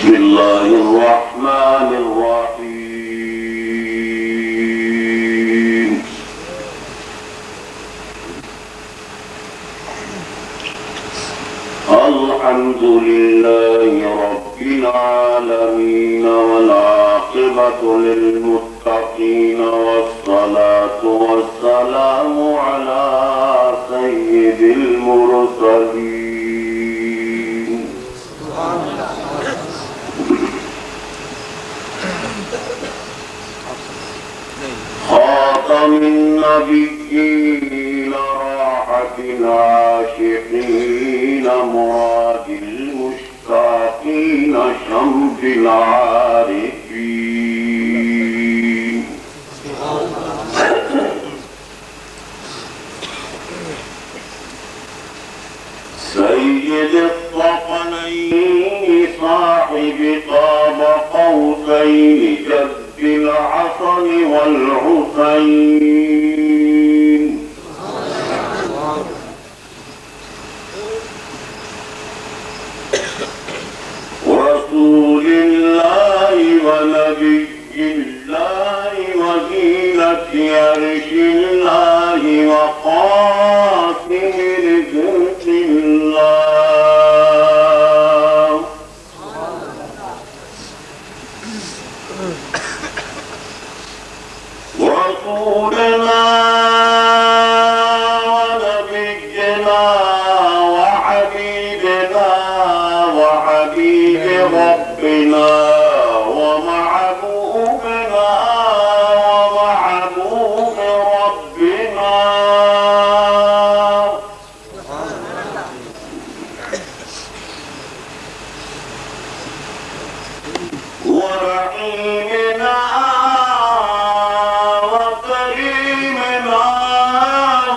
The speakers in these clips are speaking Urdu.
بسم الله الرحمن الرحيم الحمد لله رب العالمين والعاقبة للمتقين والصلاة والسلام على سيد المرسلين خاتم النبيين راحة العاشقين مراد المشتاقين شمس العارفين سيد الثقلين صاحب قاب قوسين جد الحسن والحسين رسول الله ونبي الله وزينة عرش الله وقاسم رزق الله رسولنا ونبينا وحبيبنا وحبيب ربنا ومحبوبنا ومحبوب ربنا ورحيمنا وكريمنا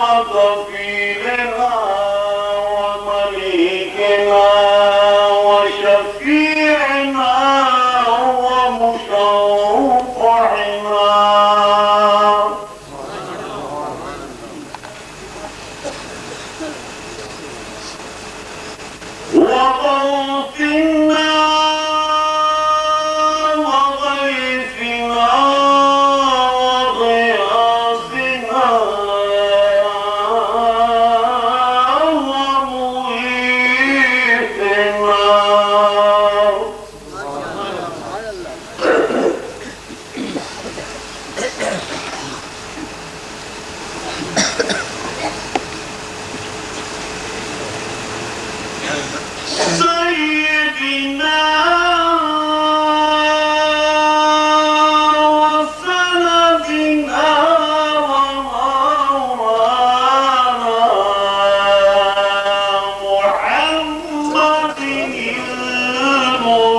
وكفيلنا ومليكنا وشفيعنا ومشفعنا وغوثنا وغيثنا وغياثنا سيدنا وسندنا ومولانا محمد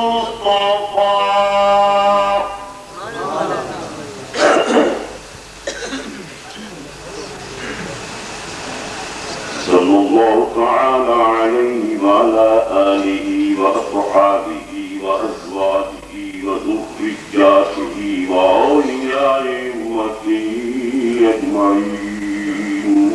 المصطفى صلى الله تعالى عليه وعلى آله وأصحابه وأزواجه وذرياته وأولياء أمته أجمعين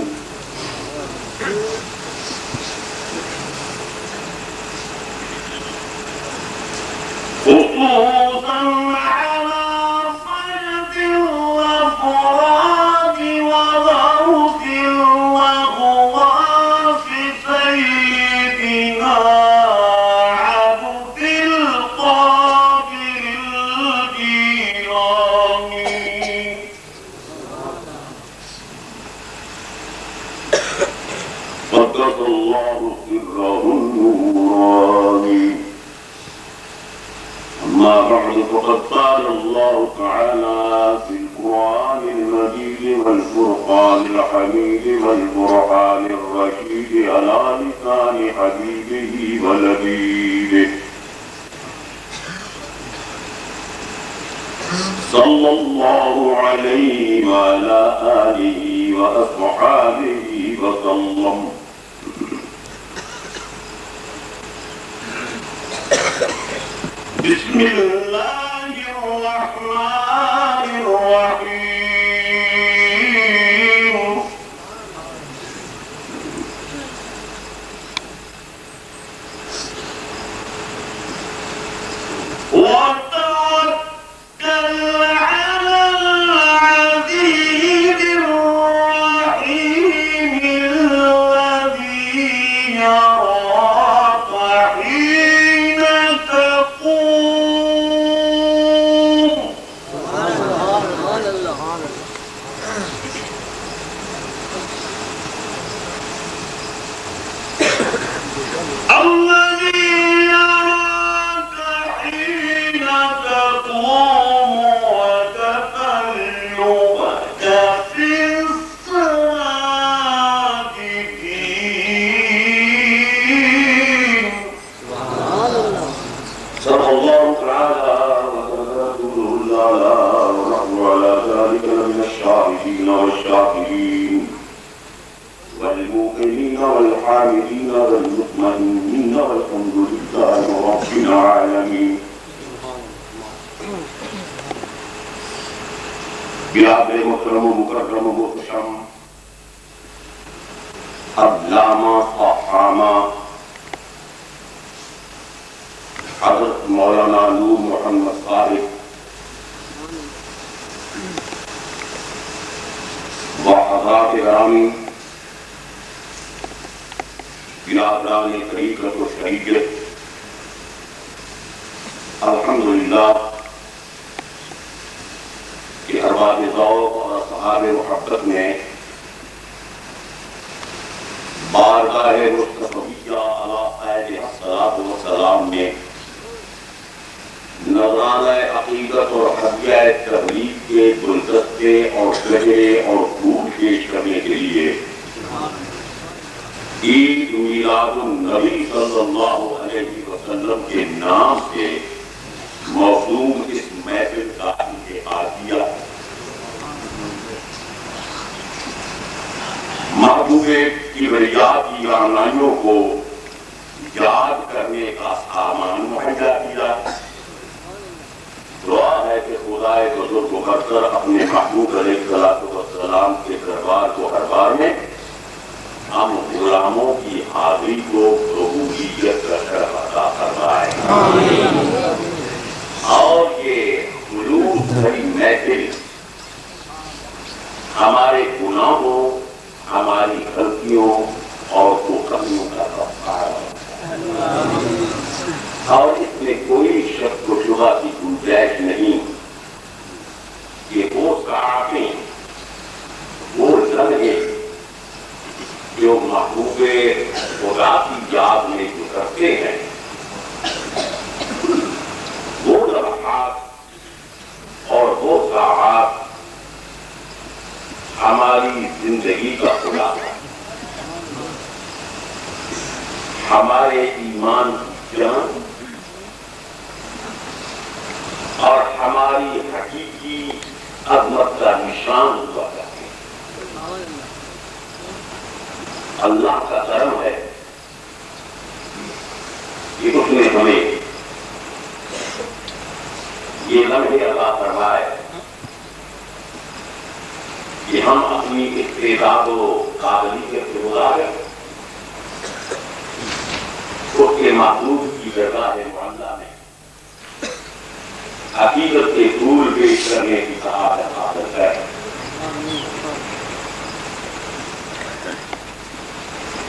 خصوصا على صيد الأفراد وغوث الأغواث سيدنا عبد القادر الجيلاني قدس الله سره النوراني. أما بعد فقد قال الله تعالى في القرآن المجيد والفرقان الحميد والبرهان الرشيد على لسان حبيبه ولبيبه صلى الله عليه وعلى آله وأصحابه وسلم. بسم الله الرحمن الرحيم. الذي يراك حين تقوم وتقلبك في الساجدين. صدق الله تعالى وصدق رسوله الأعلى ونحن على ذلك لمن الشاهدين والشاكرين والموقنين والحامدين والمطمئنين والحمد لله رب العالمين. بلاد محترم مکرم محتشم علامہ فخامہ حضرت مولانا نور محمد صاحب و حضرات گرامی برادران طریقت و شریعت، الحمدللہ کہ ارباب ذوق اور اصحاب محبت میں بارگاہ مصطفیہ علی علیہ الصلوۃ والسلام میں نذرانہ عقیدت اور ہدیہ تبلیغ کے گلدستے اور گجرے اور پھول پیش کرنے کے لیے عید میلاد النبی صلی اللہ علیہ وسلم کے نام سے موسوم اس محفل کا انعقاد کیا۔ محبوب کبریاء کی رعنائیوں کو یاد کرنے کا سامان مہیا کیا۔ دعا ہے کہ خدائے بزرگ و برتر اپنے محبوب علیہ السلام کے دربار کو ہر بار میں ہم غلاموں کی حاضری کو قبولیت کر عطا فرمائے، اور یہ خلوص بھری محفل ہمارے گناہوں، ہماری غلطیوں اور کوتاہیوں کا کفارہ ہو، اور اس میں کوئی شک و شبہ کی گنجائش نہیں کہ وہ ساعتیں، وہ لمحے جو محبوب خدا کی یاد میں گزرتے ہیں، وہ لمحات اور وہ ساعات ہماری زندگی کا خلاصہ، ہمارے ایمان کی جان اور ہماری حقیقی عظمت کا نشان ہوا کرتے ہیں۔ اللہ کا کرم ہے کہ اس نے ہمیں یہ لمحے عطا فرمائے کہ ہم اپنی استعداد و قابلیت کے مطابق اس کے محبوب کی درگاہ معلیٰ میں حقیقت کے پھول پیش کرنے کی سعادت حاصل ہے۔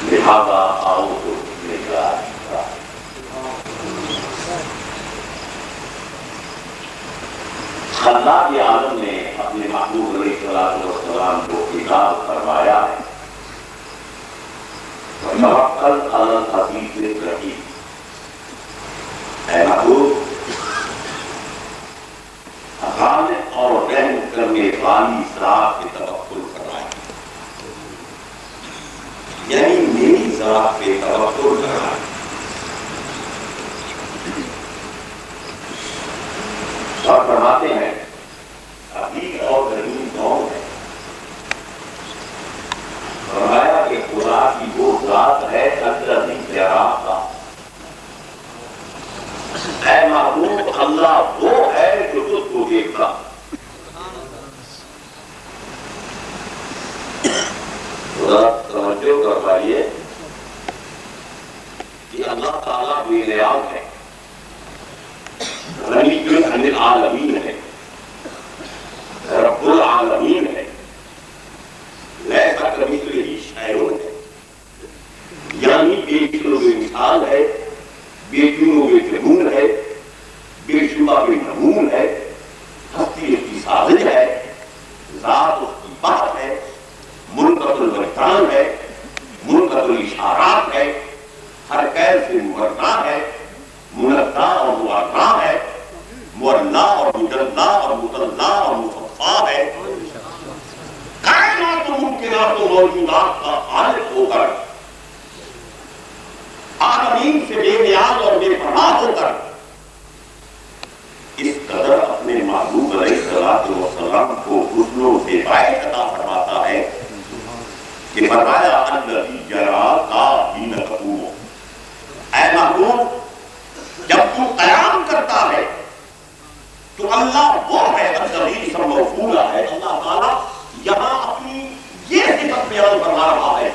لہذا آؤ تو خلاق عالم نے اپنے محبوب علیہ السلام کو خطاب فرمایا ہے، توکل علی العزیز الرحیم، اے محبوب غالب اور رحم کرنے والی ذات پہ توکل کرائے، یعنی میری ذات پہ توکل کرائے۔ اور فرماتے ہیں حقیق اور رحیم کون ہے؟ فرمایا کہ خدا کی وہ ذات ہے الذی یراک، اے محبوب اللہ وہ ہے جو تجھ کو دیکھتا۔ توجہ کروائیے کہ اللہ تعالیٰ بے نیاز ہے، غنی عن العالمین ہے، رب العالمین ہے، لیس کمثلہ شیء ہے، یعنی بے مثل و بے مثال ہے، بے چون و بے چنون ہے، بے شبہ بے نمون ہے، ہستی اس کی سازش ہے، ذات اس کی بات ہے، منقطع الوجدان ہے، منقطع الاشارات ہے، ہر قید سے مورنا ہے، منزہ اور موارنا ہے، مورنا اور مجلہ اور مطلہ اور مصفہ ہے، کائنات و ممکنات و موجودات کا خالق ہو کر، عالمین سے بے نیاز اور بے پناہ ہو کر اس قدر اپنے محبوب علیہ السلام کو حسن و زیبائی عطا فرماتا ہے کہ فرمایا الذی یراک حین تقوم، اے محبوب جب تو قیام کرتا ہے تو اللہ وہ ہے، الذی اسم موصول ہے، اللہ تعالیٰ یہاں اپنی یہ صفت بیان فرما رہا ہے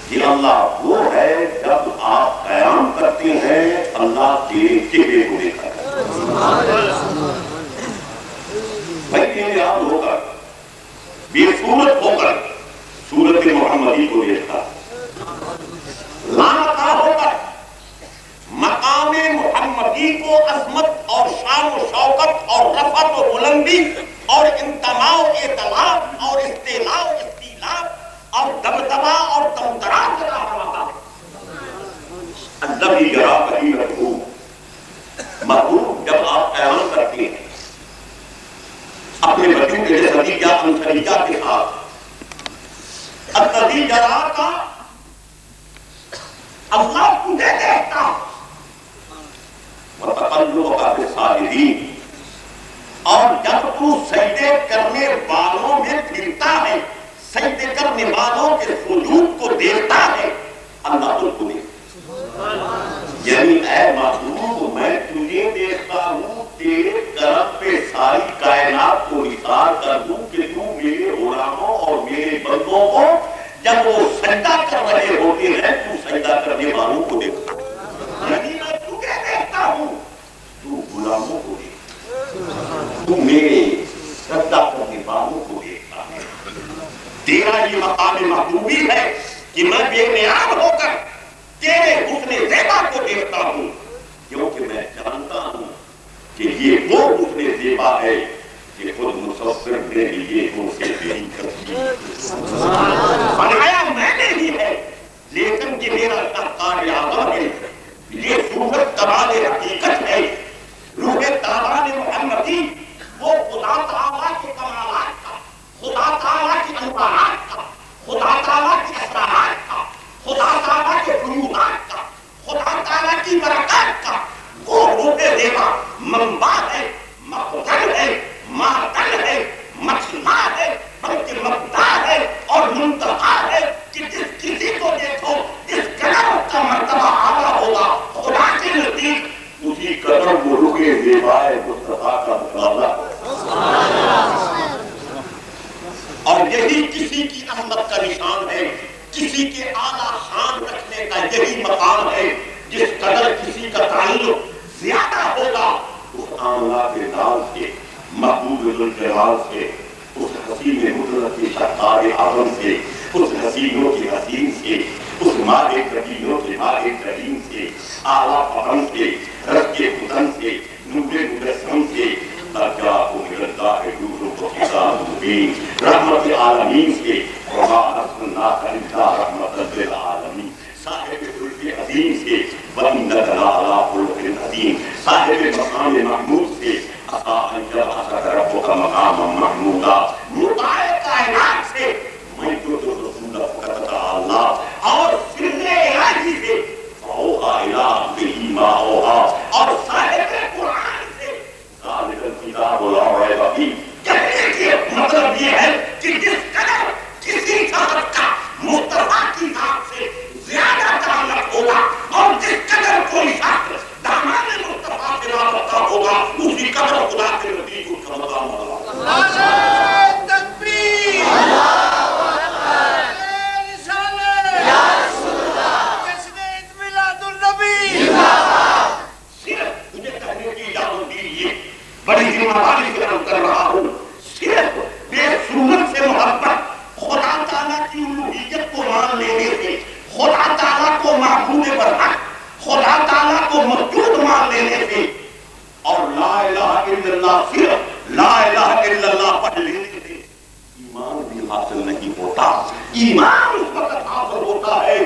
کہ اللہ وہ ہے جب آپ قیام کرتے ہیں اللہ کے چہرے کو دیکھا ہے، بھائی یاد ہو کر بے صورت ہو کر صورت محمدی کو دیکھتا، لامکاں ہو کر مقام محمدی کو عظمت اور شان و شوکت اور رفعت و بلندی اور انتماء و اعتلاف اور استعلاء و استیلاف اور دبدبہ اور دمدرات کا فرماتا ہے۔ الذی یراک حین تقوم، محبوب جب آپ قیام کرتے ہیں اپنے بچوں کے لیے خدیجہ خدیجہ کے ساتھ، الذی یراک اللہ تجھے دیکھتا وتقلبک فی الساجدین، اور جب تو سجدے کرنے والوں میں پھرتا ہے، سجدے کرنے والوں کے سجود کو دیکھتا ہے، اللہ تجھے دیکھتا، یعنی اے محبوب میں تجھے دیکھتا ہوں، تیرے کرم پہ ساری کائنات کو نثار کر دوں کہ تو میرے غلاموں اور میرے بندوں کو جب وہ سجدہ کر رہے ہوتے ہیں تو سجدہ کرنے والوں کو دیکھتا، یعنی میں تجھے دیکھتا ہوں، تو غلاموں کو دیکھتا، تو میرے سجدہ کرنے والوں کو دیکھتا ہے۔ تیرا یہ مقام محبوبی ہے کہ میں بے نیاز ہو کر تیرے حسن زیبا کو دیکھتا ہوں، کیونکہ میں جانتا ہوں کہ یہ وہ حسن زیبا ہے کہ خود مصور نے لیے اسے بے کرتی، بنایا میں نے ہی ہے لیکن یہ میرا شاہکار اعظم ہے، یہ صورت کمال حقیقت ہے، روح تابان محمدی وہ خدا تعالیٰ کے کمالات کا، خدا تعالیٰ کی انوارات کا، خدا تعالیٰ کی اسرارات کا، خدا تعالیٰ کے فیوضات کا، خدا تعالیٰ کی برکات کا وہ روح زیبا منبع ہے، مخزن ہے، معدن ہے، مصنع ہے، بلکہ مبدع ہے اور منتہا ہے کہ جس کسی کو دیکھو جس قدر کا مرتبہ اعلیٰ ہوگا خدا کے نزدیک اسی قدر وہ روح زیبا مصطفیٰ کا مقابلہ اور یہی کسی کی عظمت کا نشان ہے، کسی کے اعلیٰ شان رکھنے کا یہی مقام ہے، جس قدر کسی کا تعلق زیادہ ہوگا اس آملہ کے نام سے، محبوب ذوالجلال سے، اس حسین مطلق کے شہکار اعظم سے، اس حسینوں کے حسین سے، اس ماہ کریموں کے ماہ کریم سے، اعلیٰ فہم سے، رب کے حسن سے، نور مجسم سے، تاجاہ من اللہ نور و کتاب مبین، رحمت عالمین سے، وما ارسلناک الا رحمۃ للعالمین، صاحب خلق عظیم سے، وانک لعلی خلق عظیم، صاحب مقام محمود سے، عطا ان یبعثک ربک مقاما محمودا، مطاع کائنات سے، میں جو رسول فقط اللہ اور سر الہی سے، اوحی الی عبدہ ما اوحی، اور صاحب قرآن سے، ذالک الکتاب لا ریب فیہ، کہنے کی مطلب یہ ہے کہ جس قدر کسی شخص کا مصطفیٰ کی ذات سے زیادہ تعلق ہوگا اور جس قدر کوئی شخص دامان مصطفیٰ سے وابستہ ہوگا اسی قدر خدا کے نزدیک اس کا مقام ہوگا۔ نعرہ تکبیر، اللہ اکبر، رسالت یا رسول اللہ، جشن عید میلاد النبی زندہ باد۔ صرف مجھے کہنے کی اجازت دیجیے، بڑی ذمہ داری سے عرض کر رہا ہوں، صرف بے صورت سے محبت، خدا تعالیٰ کی الوہیت کو مان لینے سے، خدا تعالیٰ کو معبود برحق، خدا تعالیٰ کو موجود مان لینے سے اور لا الہ الا اللہ، صرف لا الہ الا اللہ پڑھ لینے سے ایمان بھی حاصل نہیں ہوتا۔ ایمان اس وقت حاصل ہوتا ہے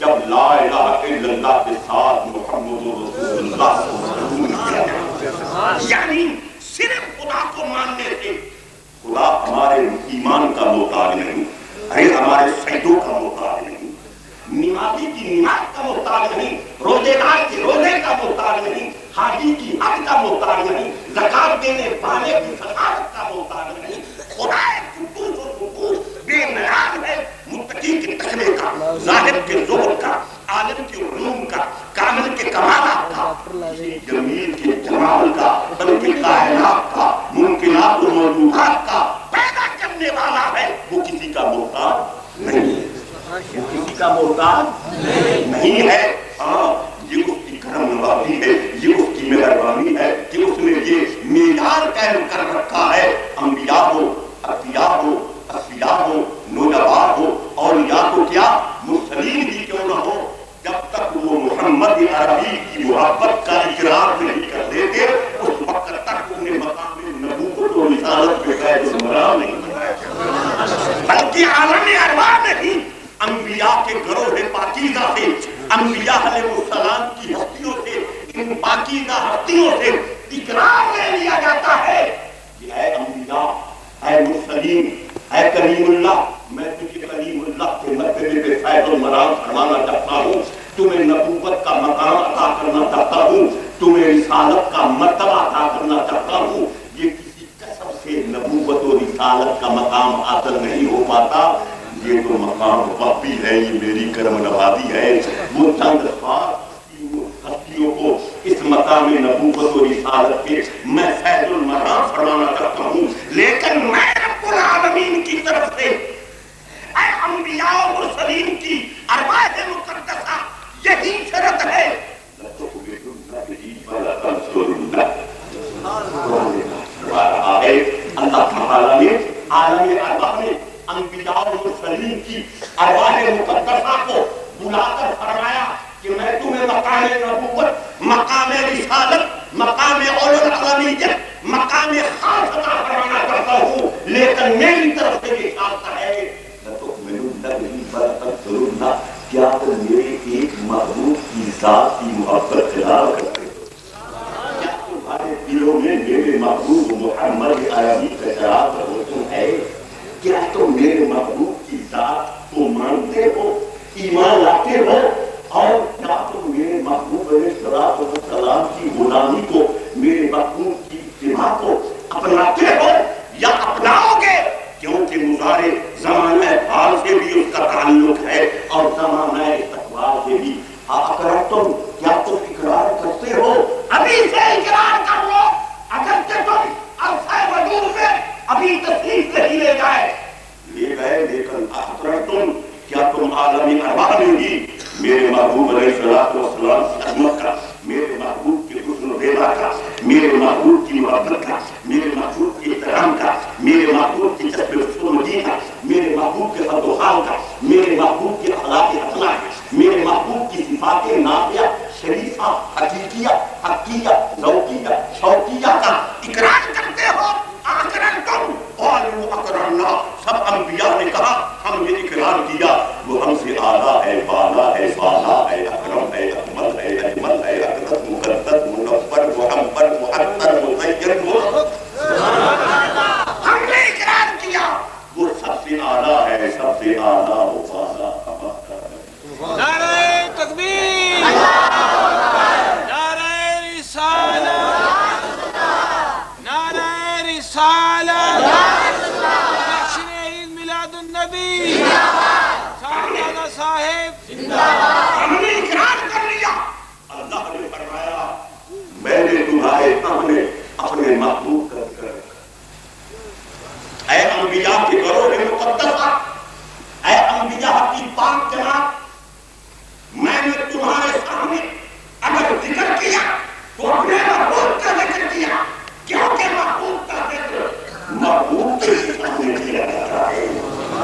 جب لا الہ الا اللہ کے ساتھ محمد رسول اللہ کو ضرور کیا، یعنی صرف خدا کو ماننے سے خدا ہمارے ایمان کا محتاج نہیں، ہمارے سجدوں کا محتاج نہیں، نمازی کی نماز کا محتاج نہیں، روزے دار کے روزے کا محتاج نہیں، حاجی کی حج کا محتاج نہیں، زکات دینے والے کی سخاوت کا محتاج نہیں۔ خدا قدوس و قدوس بے نیاز ہے، متقی کے تقوی کا، زاہد کے زہد کا، عالم کے علوم کا، کامل کے کمالات کا، جمیل کے جمال کا، بلکہ کائنات کا، ممکنات و موجودات کا پیدا کرنے والا ہے، وہ کسی کا محتاج نہیں ہے، وہ کسی کا محتاج نہیں ہے۔ ہاں، یہ اس کی کرم نوازی ہے، یہ اس کی مہربانی ہے کہ اس نے یہ معیار قائم کر رکھا ہے، انبیاء ہو، عطیاء ہو، اصفیاء ہو، نوجوان ہو، اولیاء کو کیا مرسلین بھی کیوں نہ ہو، جب تک وہ محمد عربی کی محبت کا اقرار نہیں کر دیتے اس وقت تک انہیں مقام نبوت و رسالت پہ قید و مقام نہیں بنایا، بلکہ عالم ارواح میں ہی انبیاء کے گروہ پاکیزہ سے، انبیاء علیہ السلام کی ہستیوں سے، ان پاکیزہ ہستیوں سے اقرار لے لیا جاتا ہے کہ اے انبیاء، اے مرسلین، اے کریم اللہ، میں تجھے کریم اللہ کے مرتبے پہ فیض و مرام فرمانا چاہتا ہوں، تمہیں نبوت کا مقام عطا کرنا چاہتا ہوں، تمہیں رسالت کا مرتبہ عطا کرنا چاہتا ہوں۔ یہ کسی کسب سے نبوت و رسالت کا مقام حاصل نہیں ہو پاتا، یہ تو مقام وقفی ہے، یہ میری کرم نوازی ہے۔ وہ چند خاص ہستیوں کو اس مقام نبوت و رسالت کے میں فیض المرام فرمانا چاہتا ہوں، لیکن میں رب العالمین کی طرف سے اے انبیاء و مرسلین کی ارواح مقدسہ یہی شرط ہے، اللہ تعالیٰ نے عالم ارواح میں انبیاء و مرسلین کی ارواح مقدسہ کو بلا کر فرمایا کہ میں تمہیں مقام نبوت، مقام رسالت، مقام اولو العالمیت، مقام خاص عطا فرمانا چاہتا ہوں، لیکن میری طرف سے یہ شرط ہے کیا تم میرے ایک محبوب کی ذات کی محبت اختیار کرتے ہو؟ کیا تمہارے دلوں میں میرے محبوب محمد عربی کا شراب روشن ہے؟ کیا تم میرے محبوب کی ذات کو مانتے ہو، ایمان لاتے ہو، اور کیا تم میرے محبوب علیہ السلام کی غلامی کو، میرے محبوب کی اتباع کو اپناتے ہو یا اپناؤ گے؟ کیونکہ مضارع زمانہ حال سے بھی اس کا تعلق ہے اور زمانہ استقبال سے بھی۔ اقررتم، کیا تم اقرار کرتے ہو؟ ابھی سے اقرار کر لو، اگر کہ تم عرصہ وجود میں ابھی تشریف نہیں لے جائے، لے گئے، لیکن اقررتم، کیا تم عالمی ارواح میں بھی میرے محبوب علیہ السلام کی عظمت کا، میرے محبوب کے حسن و دیدہ کا، میرے محبوب کی محبت کا، میرے محبوب کے احترام کا، میرے محبوب کی جذب رسولگی کا، میرے محبوب کے خد و خال کا، میرے محبوب کے اخلاق حسنہ کا، میرے محبوب کی صفات نافعہ، شریفہ، حقیقیہ، حقیہ، ذوقیہ، شوقیہ کا اقرار کرتے ہو؟ اقررتم قالوا اقررنا، سب انبیاء نے کہا ہم نے اقرار کیا، وہ ہم سے اعلیٰ ہے، بالا ہے، بالا ہے، اکرم ہے، اکمل ہے، اجمل ہے، اقدس، مقدس، منور، محمد، معطر، مزین، ہم نے اقرار کیا وہ سب سے اعلیٰ ہے، سب سے اعلیٰ و بالا ہے۔ نعرہ تکبیر، نعرہ رسالت، نعرہ رسالت، جشن عید میلاد النبی، صاحبزادہ صاحب، ہم نے اقرار کر لیا۔ اللہ نے فرمایا میں نے تمہارے سامنے اپنے محبوب کا ذکر رکھا، اے انبیاء کے گروہ مقدسہ، اے انبیاء کی پاک جماعت، میں نے تمہارے سامنے اگر ذکر کیا تو اپنے محبوب کا ذکر کیا، کیونکہ محبوب کا ذکر محبوب کے سامنے کیا جاتا ہے۔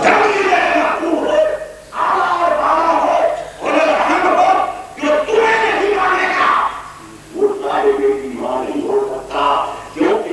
جب یہ محبوب ہو، اعلیٰ اور بالا ہو، اولو العزم ہو، جو تمہیں نہیں مانے گا وہ صاحب ایمان نہیں ہو سکتا، کیونکہ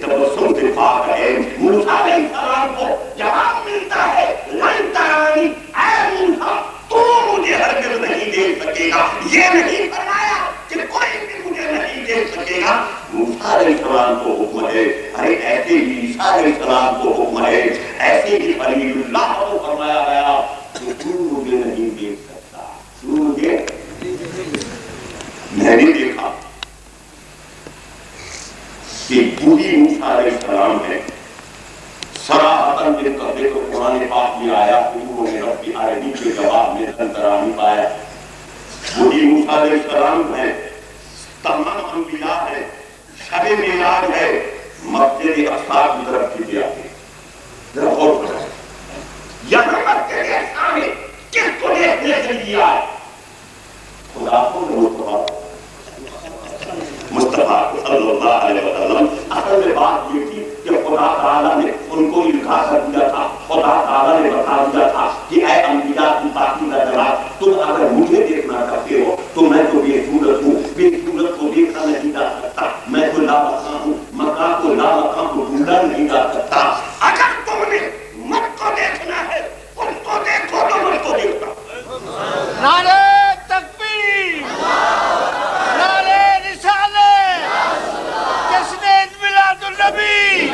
تبسم سے پاک ہے. موسیٰ علیہ السلام کو جواب ملتا ہے لن ترانی، اے موسیٰ تو مجھے ہرگز نہیں دیکھ سکے گا. یہ نہیں فرمایا کہ کوئی بھی مجھے نہیں دیکھ سکے گا. موسیٰ علیہ السلام کو حکم ہے، ارے ایسے ہی عیسیٰ علیہ السلام کو حکم ہے، ایسے ہی خلیل اللہ کو فرمایا گیا کہ تو مجھے نہیں دیکھ سکتا. تو مجھے میں نے دیکھا کہ وہی موسیٰ علیہ السلام ہے. صراحتاً جن کا ذکر قرآن پاک میں آیا کہ انہوں نے رب العالمین کے جواب میں لن ترانی پایا. وہی موسیٰ علیہ السلام ہے. تمام انبیاء ہے. شب معراج ہے. مسجد اقصی کی طرف کھینچے آتے. ذرا غور کرو، یہاں مسجد اقصی میں کس کو دیکھنے کے لیے آئے؟ خدا کو مصطفیٰ صلی اللہ علیہ وسلم. اصل میں بات یہ تھی کہ خدا تعالیٰ نے ان کو لکھا کر دیا تھا. خدا تعالیٰ نے بتا دیا تھا کہ اے انبیاء کی پاکیزہ جماعت، تم اگر مجھے دیکھنا چاہتے ہو تو میں تو بے صورت ہوں، بے صورت کو دیکھا نہیں جا سکتا. میں تو لامکاں ہوں، مکاں کو لامکاں کو ڈھونڈا نہیں جا سکتا. اگر تم نے مجھ کو دیکھنا ہے اس کو دیکھو تو مجھ کو دیکھتا. نعرہ تکبیر، نعرہ رسالت، جشن عید میلاد النبی.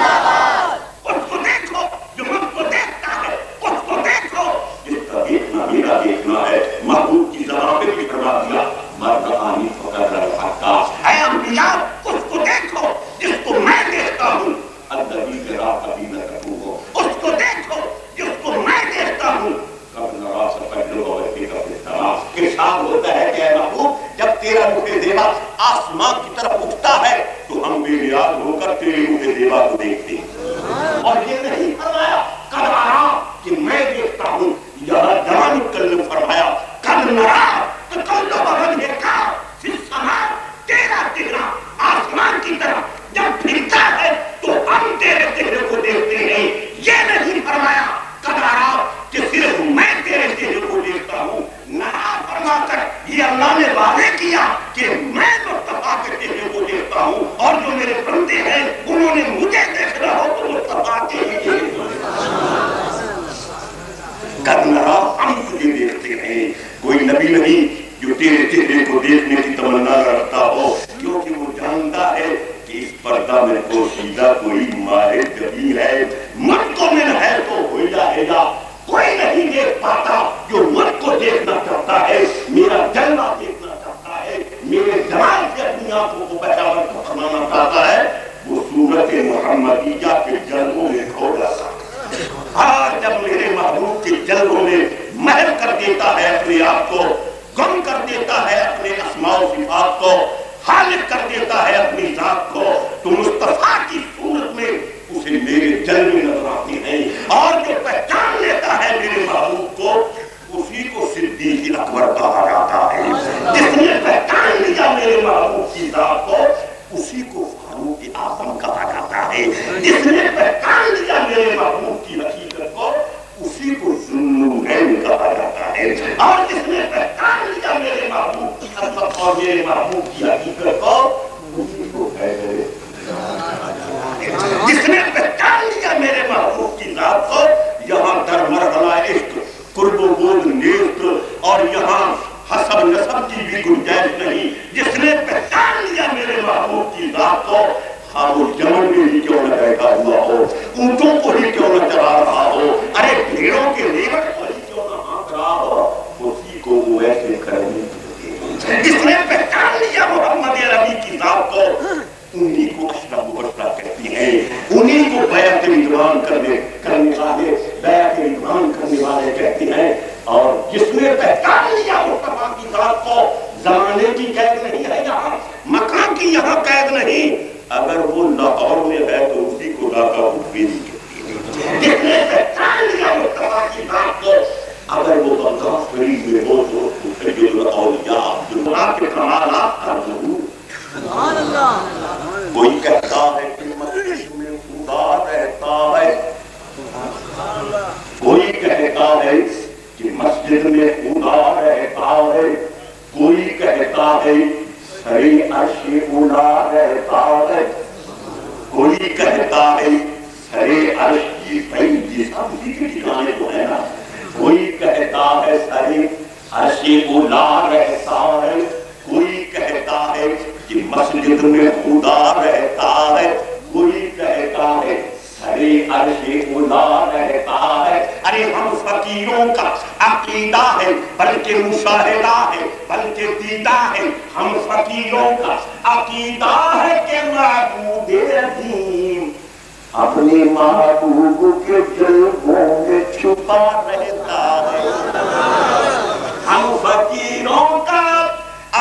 اس کو دیکھو جو مجھ کو دیکھتا ہے، اس کو دیکھو جس کا دیکھنا میرا دیکھنا ہے. محبوب کی زبان پہ بھی کروا دیا مرد آنی فقر رکھتا. اے انبیاء اس کو دیکھو جس کو میں دیکھتا ہوں. الذی یرا کبھی نہ رکھو، اس کو دیکھو جس کو میں دیکھتا ہوں. کب نرا سفید ہوئے کا ارشاد ہوتا ہے کہ اے محبوب جب تیرا رخ زیبا آسمان کی طرف اٹھتا ہے تو ہم بے نیاز ہو کر تیرے رخ زیبا کو دیکھتے ہیں. اور یہ نہیں فرمایا قد ارا کہ میں دیکھتا ہوں. یہاں جان کل فرمایا قد نرا تقلب وجهک فی السماء. تیرا چہرہ آسمان کی طرف جب پھرتا ہے تو ہم تیرے چہرے کو دیکھتے ہیں. یہ نہیں فرمایا قد ارا کہ صرف میں تیرے چہرے کو دیکھتا ہوں. نرا فرما کر یہ اللہ نے واضح کیا کہ میں مصطفیٰ کے چہرے کو دیکھتا ہوں اور جو میرے بندے ہیں انہوں نے مجھے دیکھنا ہو تو مصطفیٰ کے ہی چہرے کو قد نرا ہم تجھے دیکھتے ہیں. کوئی نبی نہیں جو تیرے چہرے کو دیکھنے کی تمنا رکھتا ہو، کیونکہ وہ جانتا ہے کہ اس پردہ میں پوشیدہ کوئی ماہر جبیر ہے. مجھ کو من ہے تو ہو جائے گا. کوئی نہیں دیکھ پاتا جو مجھ کو دیکھنا چاہتا ہے، میرا جلوہ دیکھنا چاہتا ہے، میرے جمال سے اپنی آنکھوں کو پہچان کر فرمانا چاہتا ہے. وہ صورت محمدیہ کے جلووں میں کھو جاتا ہے. آج جب میرے محبوب کے جلووں میں محو کر دیتا ہے اپنے آپ کو، گم کر دیتا ہے اپنے اسماء و صفات کو، خالق کر دیتا ہے اپنی ذات کو، تو مصطفیٰ کی صورت میں اسے میرے جلوے نظر آتے ہیں. اور جو پہچان لیتا ہے میرے محبوب کو اسی کو صدیق اکبر کہا جاتا ہے. جس نے پہچان لیا میرے محبوب کی ذات کو اسی کو فاروق اعظم کہا جاتا ہے. جس نے پہچان لیا میرے محبوب کی حقیقت کو اسی کو ذوالنورین کہا جاتا ہے. اور جس نے پہچان لیا میرے محبوب کی عظمت اور میرے محبوب کی حقیقت کو اسی کو جس نے پہچان لیا میرے محبوب کی ذات کو، یہاں در مرحلہ عشق قرب و بود نیست اور یہاں حسب نسب کی بھی گنجائش نہیں. جس نے پہچان لیا میرے محبوب کی ذات کو، ہاں وہ یمن میں ہی کیوں نہ بیٹھا ہوا ہو، اونٹوں کو ہی کیوں نہ چلا رہا ہو، ارے بھیڑوں کے لیوٹ کو ہی کیوں نہ ہانک رہا ہو، اسی کو وہ ایسے کرنے. جس نے پہچان لیا محمد عربی کی ذات کو انہی کو اشرف مبشرہ کہتی ہیں. انہی کو بیعت رضوان کرنے والے بیعت رضوان کرنے والے کہتے ہیں. اور جس نے پہچان لیا مصطفیٰ کی ذات کو، زمانے کی قید نہیں ہے یہاں، مکان کی یہاں قید نہیں. اگر وہ لاہور میں ہے تو اسی کو لاکا حفیظ کہتی ہے. جس نے پہچان لیا مصطفیٰ کی ذات کو، اگر وہ بغداد شریف میں ہو تو سید الاولیاء عبداللہ کے کمالات کا ظہور. کوئی کہتا ہے کہ مسجد میں خدا رہتا ہے، کوئی کہتا ہے کہ مسجد میں خدا رہتا ہے، کوئی کہتا ہے سری عرش اولا رہتا ہے. کوئی کہتا ہے سرے عرش، یہ بھائی یہ سب اسی کے ٹھکانے تو ہے نا، کوئی کہتا ہے سرے عرش اولا رہتا ہے، کوئی کہتا ہے کہ مسجد میں خدا رہتا ہے، کوئی کہتا ہے سرے عرش اولا رہتا ہے۔ ارے ہم فقیروں کا عقیدہ ہے بلکہ مشاہدہ ہے، بلکہ دیدہ ہے، ہم فقیروں کا عقیدہ ہے کہ معبود عظیم اپنے محبوب کے جلووں میں چھپا رہتا ہے۔ ہم فقیروں کا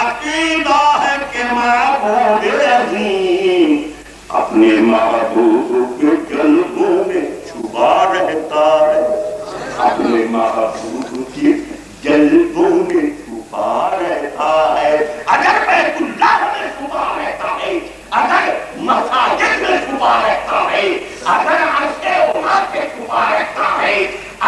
عقیدہ ہے کہ معبود عظیم اپنے محبوب کے جلووں میں چھپا رہتا ہے، اپنے محبوب کے جلووں میں چھپا رہتا ہے۔ اگر بیت اللہ میں چھپا رہتا ہے، اگر مساجد میں چھپا رہتا ہے، اگر عرش اولا پہ چھپا رہتا ہے،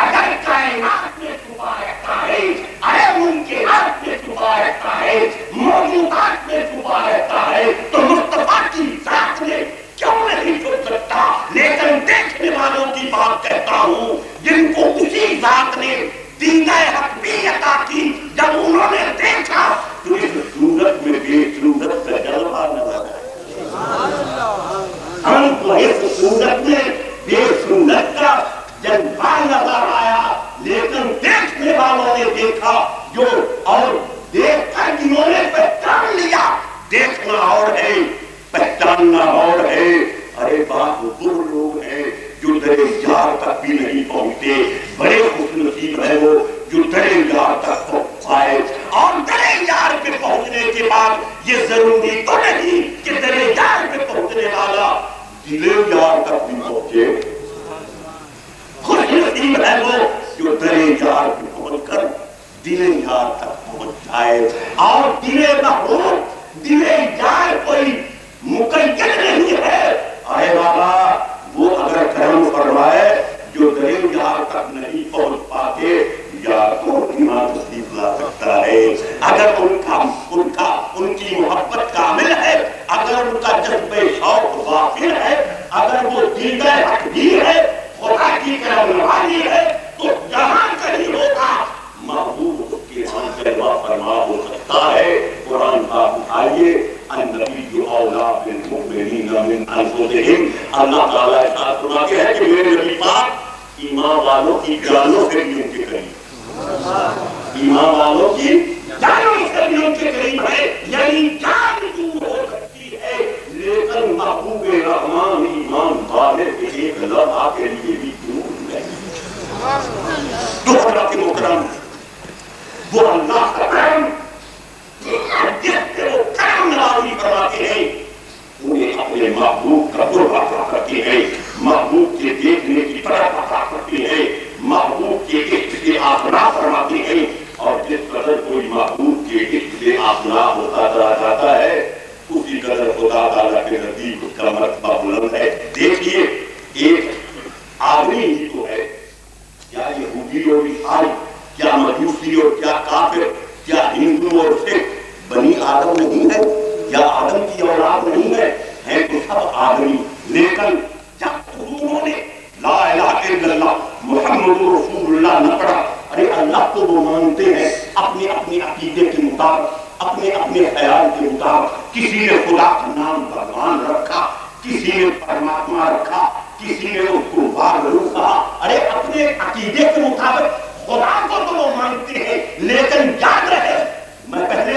اگر کائنات میں چھپا رہتا ہے، ارے منکرات میں چھپا رہتا ہے، موجودات میں چھپا رہتا ہے، تو مصطفیٰ کی ذات میں کیوں نہیں چھپ سکتا؟ لیکن دیکھنے والوں کی بات کہتا ہوں جن کو اسی ذات نے دیدہ حق بھی عطا کی، جب انہوں نے دیکھا تو اس صورت میں بے صورت کا جلوہ نظر آیا۔ ہم کو اس صورت میں بے صورت کا جلوہ نظر آیا، لیکن دیکھنے والوں نے دیکھا جو، اور دیکھ کر جنہوں نے پہچان لیا۔ دیکھنا اور ہے، پہچاننا اور ہے۔ ارے بہادر لوگ ہیں جو درے یار تک بھی نہیں پہنچتے، بڑے خوش نصیب ہے وہ جو درے یار تک پہنچ پائے۔ اور درے یار پہ پہنچنے کے بعد یہ ضروری تو نہیں کہ درے یار پہ پہنچنے والا دلے یار تک بھی پہنچے۔ خوش نصیب ہے وہ جو درے یار پہ پہنچ کر دلے یار تک پہنچ جائے۔ اور دلے محروم، دلے یار کوئی مقید نہیں ہے۔ ارے بابا وہ اگر کرم فرمائے جو درے یار تک نہیں پہنچ پاتے، یار کو ایمان نصیب لا سکتا ہے۔ اگر ان کی محبت کامل ہے، اگر ان کا جذبہ شوق وافر ہے، اگر وہ دیدہ حق بھی ہے، خدا کی کرم نوازی ہے، تو جہاں کہیں ہوگا محبوب اس کے ہاں جلوہ فرما ہو سکتا ہے۔ قرآن پاک اٹھائیے، النبی اولیٰ بالمؤمنین من انفسہم، اللہ تعالیٰ ارشاد فرماتے ہیں کہ میرے نبی پاک ایمان والوں کی جانوں سے بھی ان کے قریب، ایمان والوں کی جانوں سے بھی ان کے قریب ہے۔ یعنی جان دور ہو سکتی ہے لیکن محبوب رحمان ایمان والے کے ایک لمحہ کے لیے بھی دور نہیں۔ تو حضرات محترم، وہ اللہ کا کرم جس سے وہ کرم نوازی کرواتے ہیں، انہیں اپنے محبوب کا قرب عطا کرتے ہیں، محبوب کے دیکھنے کی طرف عطا کرتے ہیں، محبوب کے عشق سے آشنا فرماتے ہیں۔ اور جس قدر کوئی محبوب کے عشق سے آشنا ہوتا چلا جاتا ہے، اسی قدر خدا تعالیٰ کے نزدیک اس کا مرتبہ بلند ہے۔ دیکھیے ایک آدمی ہی تو ہے، کیا یہودی اور عیسائی، کیا مجوسی اور کیا کافر، کیا ہندو اور سکھ بنی آدم نہیں ہے؟ کیا آدم کی اولاد نہیں ہے؟ ہیں تو سب آدمی، لیکن جب انہوں نے لا الہ الا اللہ محمد رسول اللہ نہ پڑھا، ارے اللہ تو وہ مانتے ہیں اپنے اپنے عقیدے کے مطابق، اپنے اپنے خیال کے مطابق۔ کسی نے خدا کا نام بھگوان رکھا، کسی نے پرماتما رکھا، کسی نے اس کو واحد کہا۔ ارے اپنے عقیدے کے مطابق خدا کو تو وہ مانتے ہیں، لیکن یاد رہے میں پہلے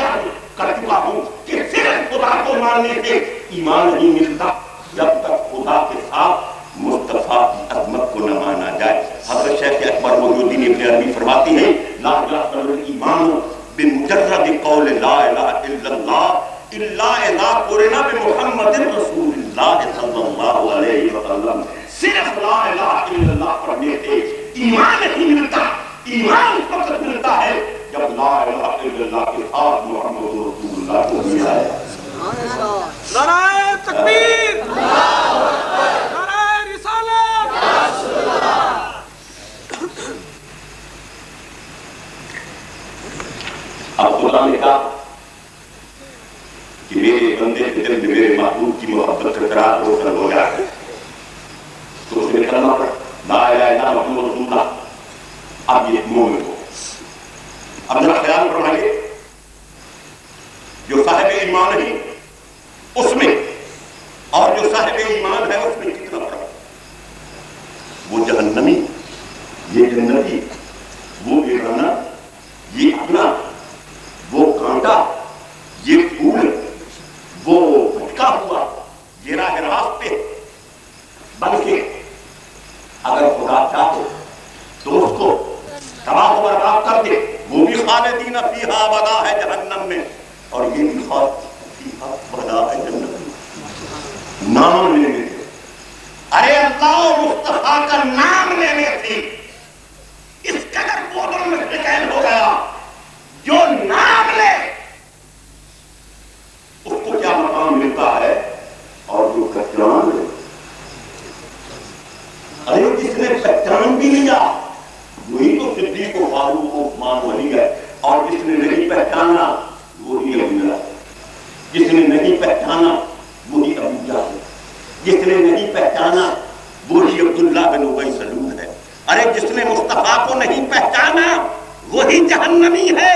کر چکا ہوں کہ صرف خدا کو ماننے سے ایمان نہیں ملتا جب تک خدا کے ساتھ مصطفیٰ کی عظمت کو نہ مانا جائے۔ حضرت شیخ اکبر موجودی نے ابن عربی فرماتی ہیں لا الہ الا الایمان بمجرد قول لا الہ الا اللہ الا اذا قرن بمحمد رسول اللہ صلی اللہ علیہ وسلم۔ صرف لا الہ الا اللہ پڑھنے سے ایمان نہیں ملتا، ایمان فقط ملتا ہے جب لا الہ الا اللہ کے ساتھ محمد رسول اللہ کو ملا ہے۔ نعرہ تکبیر، نعرہ رسالت۔ اب خدا نے کہا کہ میرے بندے کے دل میں میرے محبوب کی محبت کا قرار روشن ہو جائے، کلمہ پڑھ لا الہ الا اللہ محمد رسول اللہ، اب یہ مومن ہو۔ اب ذرا خیال فرمائیے، جو صاحب ایمان ہے اس میں اور جو صاحب ایمان ہے اس میں کتنا فرق؟ وہ جہنمی، یہ جنتی، وہ بیگانہ، یہ اپنا، وہ کانٹا، یہ پھول، وہ بھٹکا ہوا، یہ راہ راست پہ۔ بلکہ اگر خدا چاہو تو اس کو تباہ و برباد کر دے، وہ بھی خالدین فیہا ابدا ہے جہنم میں، اور یہ بھی خالدین فیہا ابدا ہے جنت میں۔ نام لینے سے، ارے اللہ و مصطفیٰ کا نام لینے سے اس قدر بودوں میں فکر ہو گیا، جو نام لے اس کو کیا مقام ملتا ہے، اور جو پہچان لے، ارے جس نے پہچان بھی لیا وہی تو صدیق و فاروق و عثمان ولی ہے، اور جس نے نہیں پہچانا وہی ابو لہب، جس نے نہیں پہچانا وہی ابو جہل، جس نے نہیں پہچانا وہی عبداللہ بن ابی سلول ہے۔ ارے جس نے مصطفیٰ کو نہیں پہچانا وہی جہنمی ہے،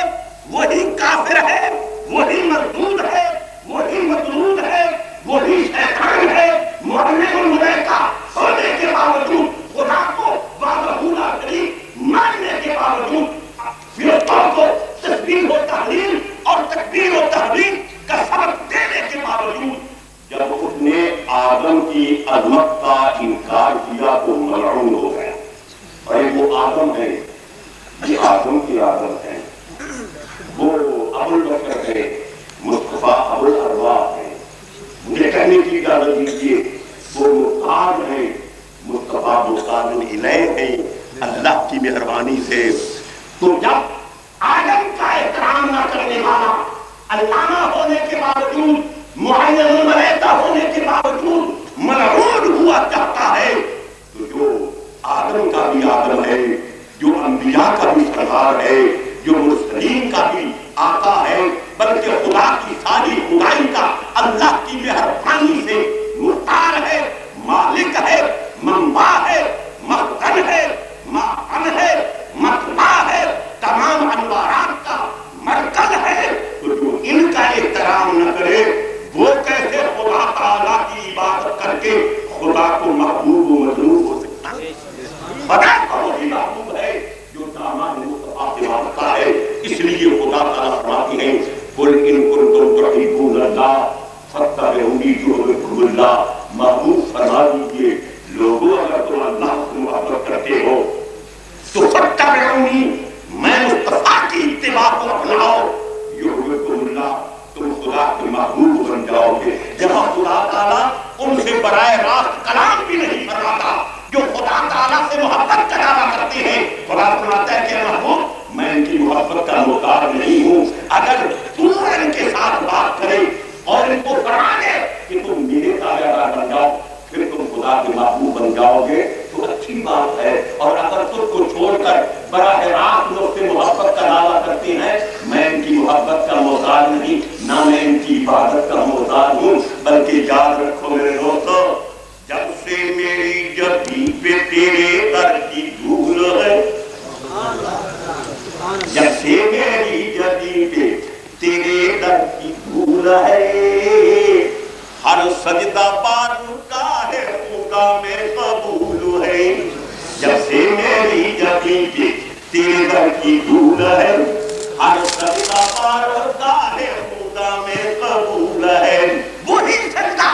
وہی کافر ہے، وہی مردود ہے، وہی مطرود ہے، وہی شیطان ہے۔ معلم الملائکہ ہونے کے باوجود، خدا کو وحدہ لا شریک ماننے کے باوجود، فرشتوں کو تسبیح و تحلیل اور تکبیر و تحلیل کا سبق دینے کے باوجود جب اس نے آدم کی عظمت کا انکار کیا تو ملعون ہو گیا۔ اور وہ آدم ہے، یہ آدم کی آدم ہے، وہ ابو البشر ہے، مصطفیٰ ابو الارواح ہے۔ مجھے کہنے کی اجازت دیجیے، وہ مختار ہیں، مصطفیٰ مختار الیہ ہیں اللہ کی مہربانی سے۔ تو جب آدم کا احترام نہ کرنے والا، علامہ ہونے کے باوجود، معین الملائکہ ہونے کے باوجود ملعون ہوا چاہتا ہے، تو جو آدم کا بھی آدم ہے، جو انبیاء کا بھی سردار ہے، جو مرسلین کا بھی آقا ہے، بلکہ خدا کی ساری خدائی کا اللہ کی مہربانی سے مختار ہے، مالک ہے، منبع ہے، مخزن ہے، معن ہے، مطمع ہے، تمام انوارات کا مرکز ہے۔ تو جو ان کا احترام نہ کرے وہ کیسے خدا تعالیٰ کی عبادت کر کے خدا کو محبوب و مطلوب ہو سکتا ہے؟ خدا کو وہی محبوب ہے جو دامان مصطفیٰ سے وابستہ ہے۔ اس لیے خدا تعالیٰ فرماتی ہیں قل ان کنتم تحبون اللہ فاتبعونی یحببکم اللہ۔ محبوب فرما دیجیے لوگوں اگر تم اللہ سے محبت کرتے ہو تو فاتبعونی، میں مصطفیٰ کی اتباع کو اپناؤ، یحببکم اللہ، تم خدا کے محبوب بن جاؤ گے۔ جہاں خدا تعالیٰ ان سے براہ راست کلام بھی نہیں فرماتا، جو خدا تعالیٰ سے محبت کا دعویٰ کرتے ہیں، خدا فرماتا ہے کہ محبوب میں ان کی محبت کا محتاج نہیں ہوں۔ اگر تو ان کے ساتھ بات کرے اور ان کو فرما دے کہ تم میرے تابع دار بن جاؤ، پھر تم خدا کے محبوب بن جاؤ گے تو اچھی بات ہے۔ اور اگر تم کو چھوڑ کر براہ راست لوگ سے محبت کا دعویٰ کرتے ہیں، میں ان کی محبت کا محتاج نہیں، نہ میں ان کی عبادت کا محتاج ہوں، بلکہ یاد رکھو میرے دوستو، جب سے میری جبی پہ تیرے در کی دھول ہے، جب سے میری جبی پہ تیرے در کی دھول ہے، ہر سجدہ بارگاہ خدا میں قبول ہے۔ جب سے میری جبی پہ تیرے در کی دھول ہے، ہر سجدہ بارگاہ خدا میں قبول ہے۔ وہی سجدہ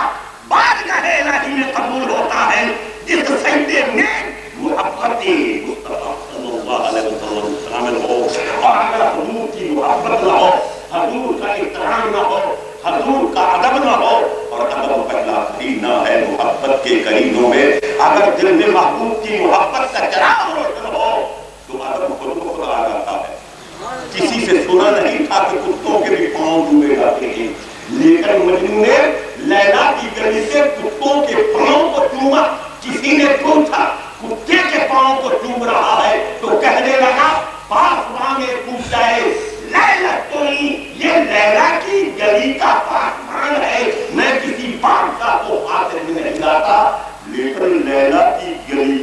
بارگاہ الہی میں قبول ہوتا ہے جس سجدے میں محبت مصطفیٰ صلی اللہ علیہ وسلم شامل ہو۔ اور اگر حضور کی محبت نہ ہو، حضور کا احترام نہ ہو، حضور کا ادب نہ ہو، اور ادب پہلا قرینہ ہے محبت کے قرینوں میں، اگر دل میں محبوب کی محبت کا چراغ روشن ہو تو ادب خود بخود آ جاتا ہے۔ کسی سے سنا نہیں تھا کہ کتوں کے بھی پاؤں ڈوبے جاتے ہیں، لیکن مجنون نے لیلا کی گلی سے کتوں کے پاؤں کو چوما۔ کسی نے پوچھا کتے کے پاؤں کو چوم رہا ہے تو کہنے لگا پاسبان میں پوچھ جائے لیلا تو نہیں، یہ لیلا کی گلی کا پاسبان ہے، میں کسی بادشاہ کو حاصل نہیں لاتا، لیکن لیلا کی گلی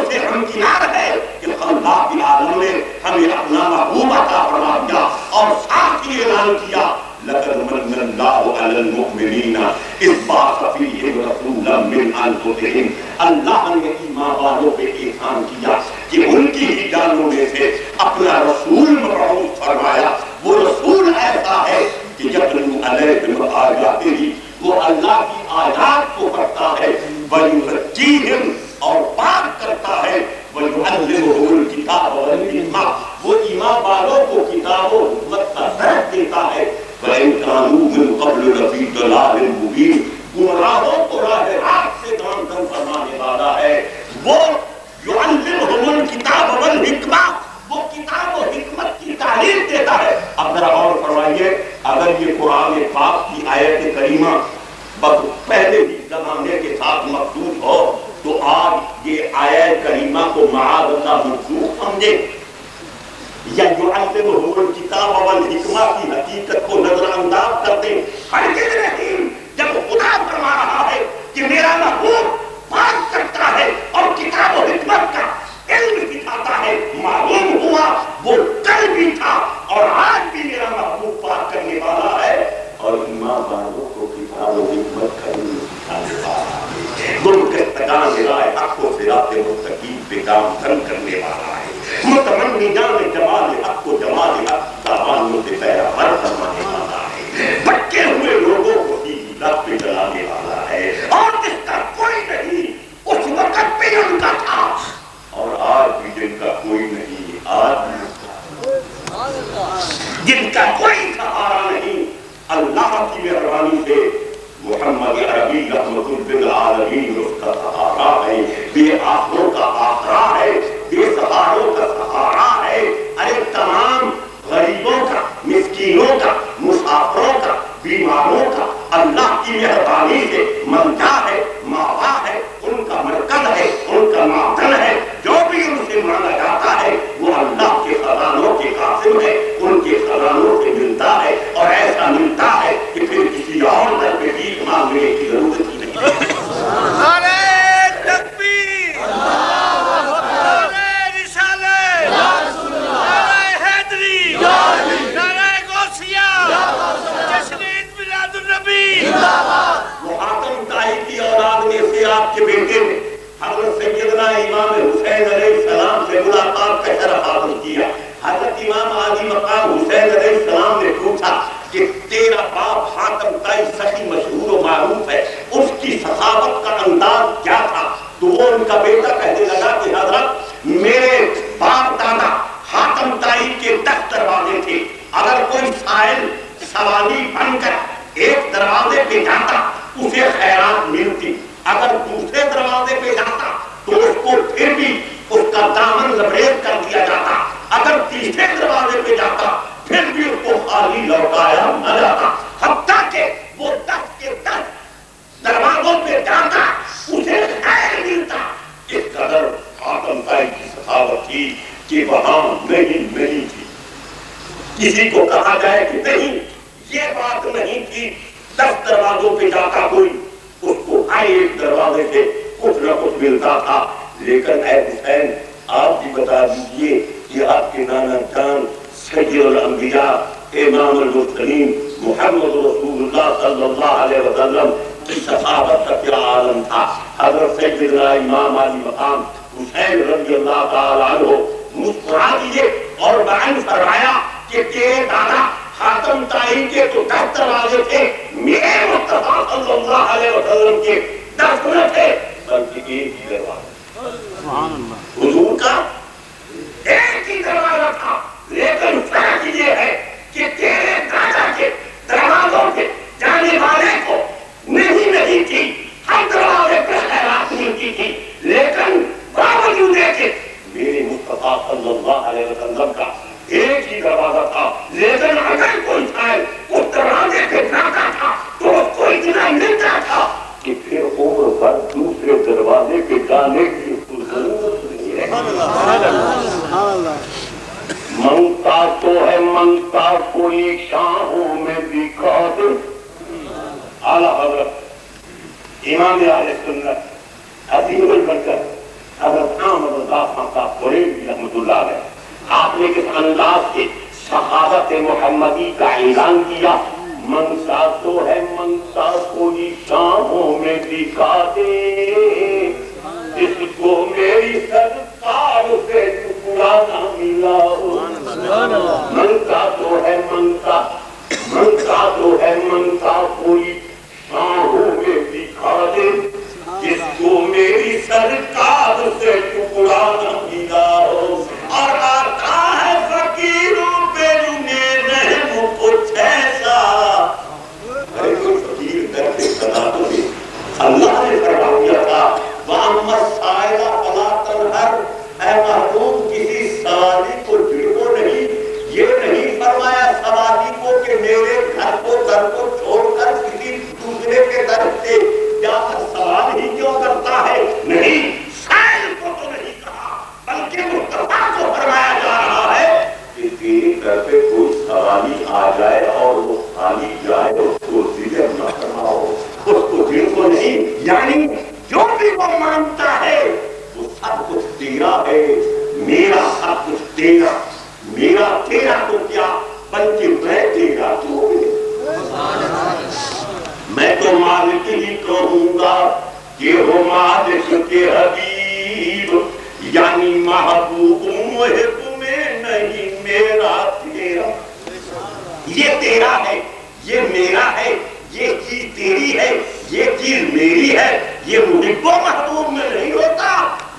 چیزوں سے ہمکنار ہے کہ اللہ کے عالم نے ہمیں اپنا محبوب عطا فرما دیا اور ساتھ ہی اعلان کیا لقد من اللہ علی المؤمنین اذ بعث فیہم رسولا من انفسہم. اللہ نے ایمان والوں پہ احسان کیا کہ ان کی ہی جانوں میں سے اپنا رسول مبعوث فرمایا. وہ رسول ایسا ہے کہ یتلو علیہم آیاتہ، وہ اللہ کی آیات کو پڑھتا ہے، ویزکیہم اور پاک کرتا ہے، ویعلمہم الکتاب والحکمہ وہ ایمان والوں کو کتاب و حکمت کا درس دیتا ہے. وَإِن كَانُوا مِن قَبْلُ لَفِي ضَلَالٍ مُبِينٍ گمراہوں کو راہ راست سے گامزن فرمانے والا ہے. وہ یعلمہم الکتاب والحکمہ وہ کتاب و حکمت کی تعلیم دیتا ہے. اب ذرا اور فرمائیے، اگر یہ قرآن پاک کی آیت کریمہ پہلے ہی زمانے کے ساتھ مخصوص ہو تو آج یہ آیت کریمہ کو معاذ اللہ منسوخ سمجھے یا یعلمہم الکتاب والحکمہ کی حقیقت کو نظر انداز کر دیں. ہرگز نہیں. جب خدا فرما رہا ہے کہ میرا محبوب پاک کرتا ہے اور کتاب و حکمت کا علم سکھاتا ہے، معلوم ہوا وہ کل بھی تھا اور آج بھی میرا محبوب پاک کرنے والا ہے اور ایمان والوں کو کتاب و حکمت کا علم سکھانے والا ہے. گم کے استقامت رائے حق و صراط مستقیم پہ گامزن کرنے والا ہے. متمنی جان جمال حق کو جمال حق تاوانوں سے پیراور فرمانے والا ہے. بچے ہوئے لوگوں کو سیدھی راہ پہ چلانے والا ہے اور جس کا کوئی نہیں اس وقت بھی ان کا تھا اور آج بھی جن کا کوئی نہیں آج جن کا کوئی سہارا نہیں. اللہ کی مہربانی سے محمد عربی رحمت للعالمین اس کا سہارا ہے، بے آخروں کا آسرا ہے، بے سہاروں کا سہارا ہے. ارے تمام غریبوں کا، مسکینوں کا، مسافروں کا، بیماروں کا اللہ کی مہربانی سے منجا ہے، ماوا ہے، ان کا مرکز ہے، ان کا معدن ہے. جو بھی ان سے مانگا جاتا ہے وہ اللہ کے خزانوں کے قاسم ہے، ان کے خزانوں سے ملتا ہے اور ایسا ملتا ہے کہ پھر کسی اور در پہ بھی مانگنے کی ضرورت ہی نہیں. نعرہ تکبیر، نعرہ رسالت، نعرہ حیدری، نعرہ غوثیہ، جشن عید میلاد النبی. وہ حاتم طائی کی اولاد میں سے آپ کے بیٹے نے حضرت سیدنا امام حسین علیہ السلام سے ملاقات کا شرف حاصل کیا. حضرت امام عالی مقام حسین علیہ السلام نے پوچھا کہ تیرا باپ حاتم طائی صحیح مشہور و معروف ہے، اس کی سخاوت کا انداز کیا تھا؟ تو وہ ان کا بیٹا کہنے لگا کہ حضرت میرے باپ دادا حاتم طائی کے 10 دروازے تھے. اگر کوئی سائل سوالی بن کر ایک دروازے پہ جاتا اسے خیرات ملتی، اگر دوسرے دروازے پہ جاتا تو اس کو پھر بھی اس کا دامن لبریز کر دیا جاتا، اگر تیسرے دروازے پہ جاتا پھر بھی اس کو خالی لوٹایا نہ جاتا. حتیٰ کہ وہ 10 کے 10 دروازوں پہ جاتا اسے خیر ملتا. اس قدر حاتم طائی کی سخاوت تھی کہ وہاں نہیں تھی. کسی کو کہا جائے کہ نہیں یہ بات نہیں تھی 10 دروازوں پہ جاتا کوئی اس کو ایک دروازے سے کچھ نہ کچھ ملتا تھا. لیکن اے حسین آپ بھی بتا دیجئے کہ آپ کے نانا جان سید الانبیاء امام المرسلین محمد رسول اللہ صلی اللہ علیہ وسلم کی سخاوت کا کیا عالم تھا. حضرت سیدنا امام علی مقام حسین رضی اللہ تعالیٰ عنہ مسکرا دیے اور بیان فرمایا کہ تیرے دادا حاتم طائی کے تو 10 دروازے تھے، میرے مصطفیٰ صلی اللہ علیہ وسلم کے 10 نہ تھے بلکہ ایک ہی دروازہ. حضور کا ایک ہی دروازہ تھا. لیکن فرق یہ ہے کہ تیرے دادا کے دروازوں سے جانے والے کو نہیں تھی، ہر دروازے پہ خیرات ملتی تھی. لیکن باوجود کہ میرے مصطفیٰ صلی اللہ علیہ وسلم کا ایک ہی دروازہ تھا، لیکن اگر کوئی شاید اس دروازے پہ جاتا تھا تو اس کو اتنا ملتا تھا کہ پھر عمر بھر دوسرے دروازے پہ جانے کی ضرورت نہیں ہے. منگتا تو ہے منگتا کوئی شاہوں میں دکھا دے. اعلیٰ حضرت امام اہل سنت عظیم البرکت حضرت احمد صاحب بریلوی رحمۃ اللہ علیہ، آپ نے کس انداز سے صحابت محمدی کا اعلان کیا، منسا تو ہے منسا کوئی شاموں میں دکھا دے، جس کو میری سرکار سے ٹکڑا نہ ملا ہو، منسا تو ہے منسا، منسا تو ہے منسا کوئی شاموں میں دکھا دے، جس کو میری سرکار سے ٹکڑا نہ ملا ہو، اور آتا ہے فقیروں پہ انہیں رحم کچھ ایسا، ارے کوئی فقیر کرتے صدا تو نہیں، اللہ نے فرما دیا تھا وَأَمَّا السَّائِلَ فَلَا تَنْهَرْ، اے محروم کسی سوالی کو جھڑکو نہیں، یہ نہیں فرمایا سوالی کو کہ میرے گھر کو در کو چھوڑ کر کسی دوسرے کے در سے جا کر سوال ہی کیوں کرتا ہے، نہیں، سائل کو تو نہیں کہا، بلکہ مصطفیٰ کو فرمایا جا رہا ہے کہ تیرے گھر پہ کوئی سوالی آ جائے اور وہ خالی جائے، اس کو ذکر نہ فرماؤ، اس کو دل کو نہیں، یعنی جو بھی وہ مانتا ہے وہ سب کچھ تیرا ہے، میرا سب کچھ تیرا، میرا تیرا تو کیا بلکہ میں تیرا تو ہوں، میں تو مالک ہی کہوں گا کہ وہ مالک کے حبیب، یعنی محبوب محب میں نہیں میرا تیرا، یہ تیرا ہے، یہ میرا ہے، یہ چیز تیری ہے، یہ چیز میری ہے، یہ محب و محبوب میں نہیں ہوتا،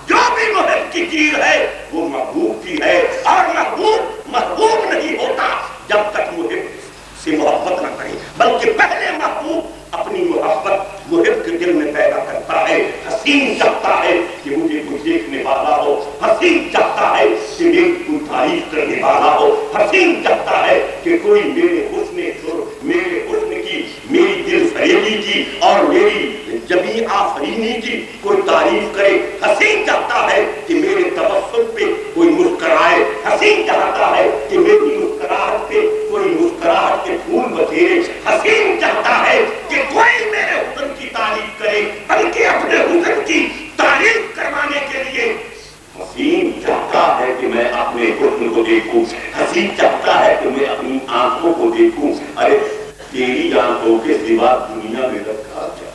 جو بھی محب کی چیز ہے وہ محبوب کی ہے، اور محبوب محبوب نہیں ہوتا جب تک محب سے محبت نہ کرے، بلکہ پہلے محبوب اپنی محبت محب کے دل میں پیدا کرتا ہے، حسین چاہتا ہے کہ مجھے کوئی دیکھنے والا ہو، حسین چاہتا ہے کہ میری کوئی تعریف کرنے والا ہو، حسین چاہتا ہے کہ کوئی میرے حسن کی، میری دل فریبی کی اور میری جبیں آفرینی کی کوئی تعریف کرے، حسین چاہتا ہے کہ میرے تبسم پہ کوئی مسکرائے، حسین چاہتا ہے کہ میری مسکراہٹ پہ کوئی مسکراہٹ کے پھول بکھیرے، حسین چاہتا ہے کہ کوئی میرے حسن کی تعریف کرے، بلکہ اپنے حسن کی تعریف کروانے کے لیے حسین چاہتا ہے کہ میں اپنے حسن کو دیکھوں، حسین چاہتا ہے کہ میں اپنی آنکھوں کو دیکھوں، ارے تیری آنکھوں کے سوا دنیا میں رکھا کیا،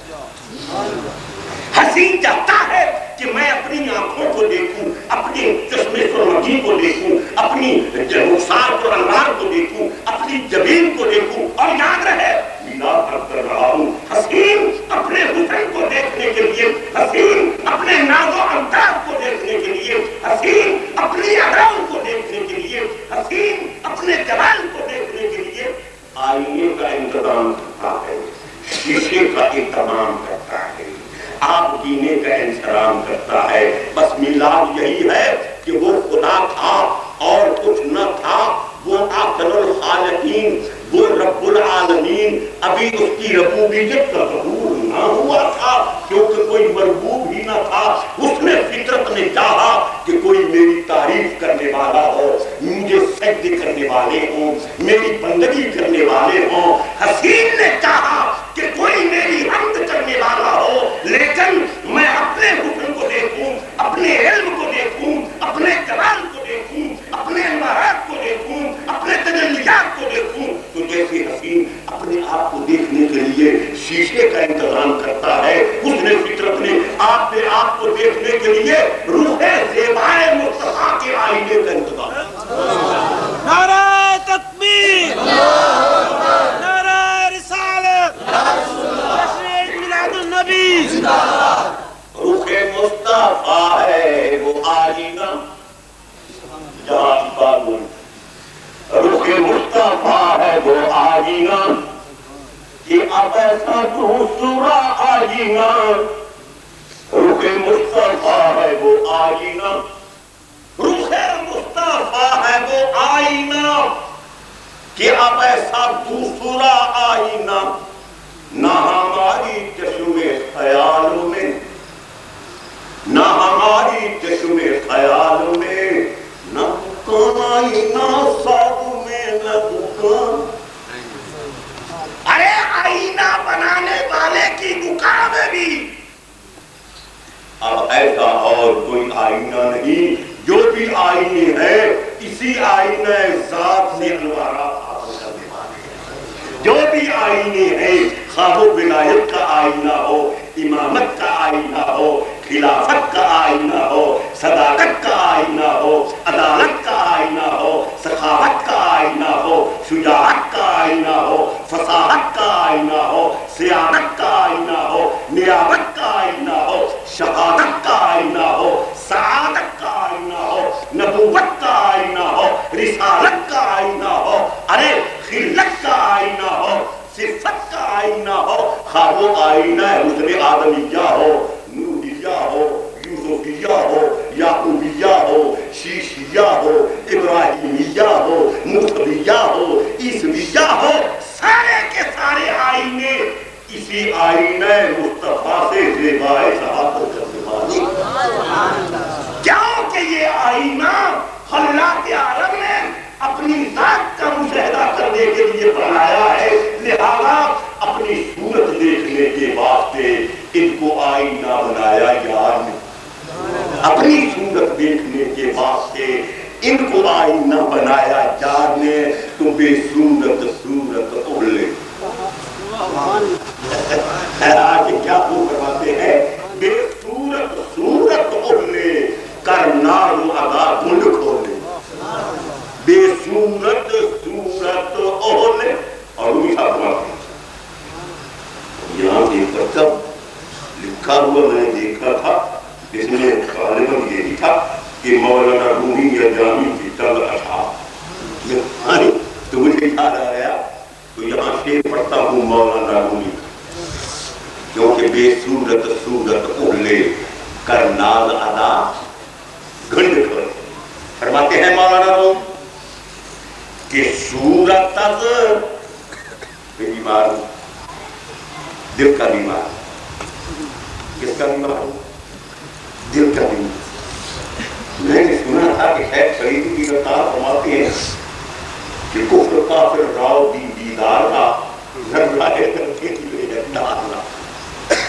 حسین چاہتا ہے کہ میں اپنی آنکھوں کو دیکھوں، اپنے چشم سرمگی کو دیکھوں، اپنی رخسار اور انوار کو دیکھوں، اپنی جبین کو دیکھوں، اور یاد رہے کر رہا ہوں، حسین اپنے حسن کو دیکھنے کے لیے، حسین اپنے ناز و انداز کو دیکھنے کے لیے، حسین اپنی اداؤں کو دیکھنے کے لیے، حسین اپنے جلال کو دیکھنے کے لیے آئینے کا انتظام کرتا ہے، شیشے کا اہتمام کرتا ہے، آپ جینے کا انتظام کرتا ہے، بس میلاد یہی ہے کہ وہ خدا تھا اور کچھ نہ تھا، وہ آخر الخالقین، وہ رب العالمین، ابھی اس کی ربوبیت کا ظہور نہ ہوا تھا کیونکہ کوئی مربوب ہی نہ تھا، اس نے فطرت نے چاہا کہ کوئی میری تعریف کرنے والا ہو، مجھے سجدے کرنے والے ہوں، میری بندگی کرنے والے ہوں، حسین نے چاہا کہ کوئی میری حمد کرنے والا ہو، لیکن میں اپنے حسن کو دیکھوں، اپنے علم کو دیکھوں، اپنے جلال کو دیکھوں، اپنے انوارات کو دیکھوں، اپنے تجلیات کو دیکھوں، تو جیسے حسین اپنے آپ کو دیکھنے کے لیے شیشے کا انتظام کرتا ہے، اس نے فطرت نے آپ کو دیکھنے کے لیے روح زیبائے مصطفیٰ کے آئینے کا انتظام کرتا۔ نعرہ تکبیر، نعرہ رسالت، جشن میلاد النبی، روح مصطفیٰ ہے وہ آئینہ، جہاں بابل روح مصطفیٰ ہے وہ آئینہ، کہ اب ایسا دوسرا آئینہ، روح مصطفیٰ ہے وہ آئینہ، روح مصطفیٰ ہے وہ آئینہ، کہ اب ایسا دوسرا آئینہ، نہ ہماری چشم خیالوں میں، نہ ہماری چشم خیالوں میں، نہ آئینہ سب میں نہ دکان، ارے آئینہ بنانے والے کی دکان میں بھی اب ایسا اور کوئی آئینہ نہیں جو بھی آئینے ہیں، اسی آئینہ ذات سے انوارات حاصل کرنے والے ہیں۔ جو بھی آئینے ہیں، خواہ و ولایت کا آئینہ ہو، امامت کا آئینہ ہو، خلافت کا آئینہ ہو، صداقت کا آئینہ ہو، عدالت کا آئینہ ہو، سخاوت کا آئینہ ہو، شجاعت کا آئینہ ہو، فصاحت کا آئینہ ہو، سیادت کا آئینہ ہو، نیابت کا آئینہ ہو، شہادت کا آئینہ ہو، سعادت کا آئینہ ہو، نبوت کا آئینہ ہو، رسالت کا آئینہ ہو، ارے خلت کا آئینہ ہو، صفت کا آئینہ ہو، خواہ وہ آئینہ حسن آدمیہ ہو، نوریہ ہو، یوسفیہ ہو، یعقوبیہ ہو، شیشیہ ہو، ابراہیمیہ ہو، مصطفیہ ہو، عیسویہ ہو، سارے کے سارے آئینے اسی آئینہ مصطفیٰ سے زیبائے صحابت کرنے والے، کیوں کہ یہ آئینہ خلاق عالم نے اپنی ذات کا مشاہدہ کرنے کے لیے بنایا ہے، لہذا اپنی صورت دیکھنے کے واسطے ان کو آئینہ بنایا یار نے، اپنی صورت دیکھنے کے واسطے ان کو آئینہ بنایا یار نے، تو بے صورت صورت اولے آج کیا وہ کرواتے ہیں، بے صورت صورت اولے کرنار و ادا گنڈ کھولے، بے صورت صورت اولے، اور وہ میٹھا فرماتے ہیں یہاں ایک کتب لکھا ہوا میں نے دیکھا تھا، اس میں غالباً یہ لکھا کہ مولانا رومی یا جامی کی تل اصحاب، تو مجھے یاد آ گیا تو یہاں شعر پڑھتا ہوں مولانا رومی، کیونکہ بے صورت صورت اولے کر ناز ادا گھنڈ کر، فرماتے ہیں مولانا روم کہ صورت از بیمار، دل کا بیمار، کس کا بیمار؟ دل کا بیمار۔ میں نے سنا تھا کہ شیخ فریدی کی رفتار فرماتے ہیں کہ کفر کافر راو دی دیدار کا ذرائے کرتے ہوئے ڈالنا،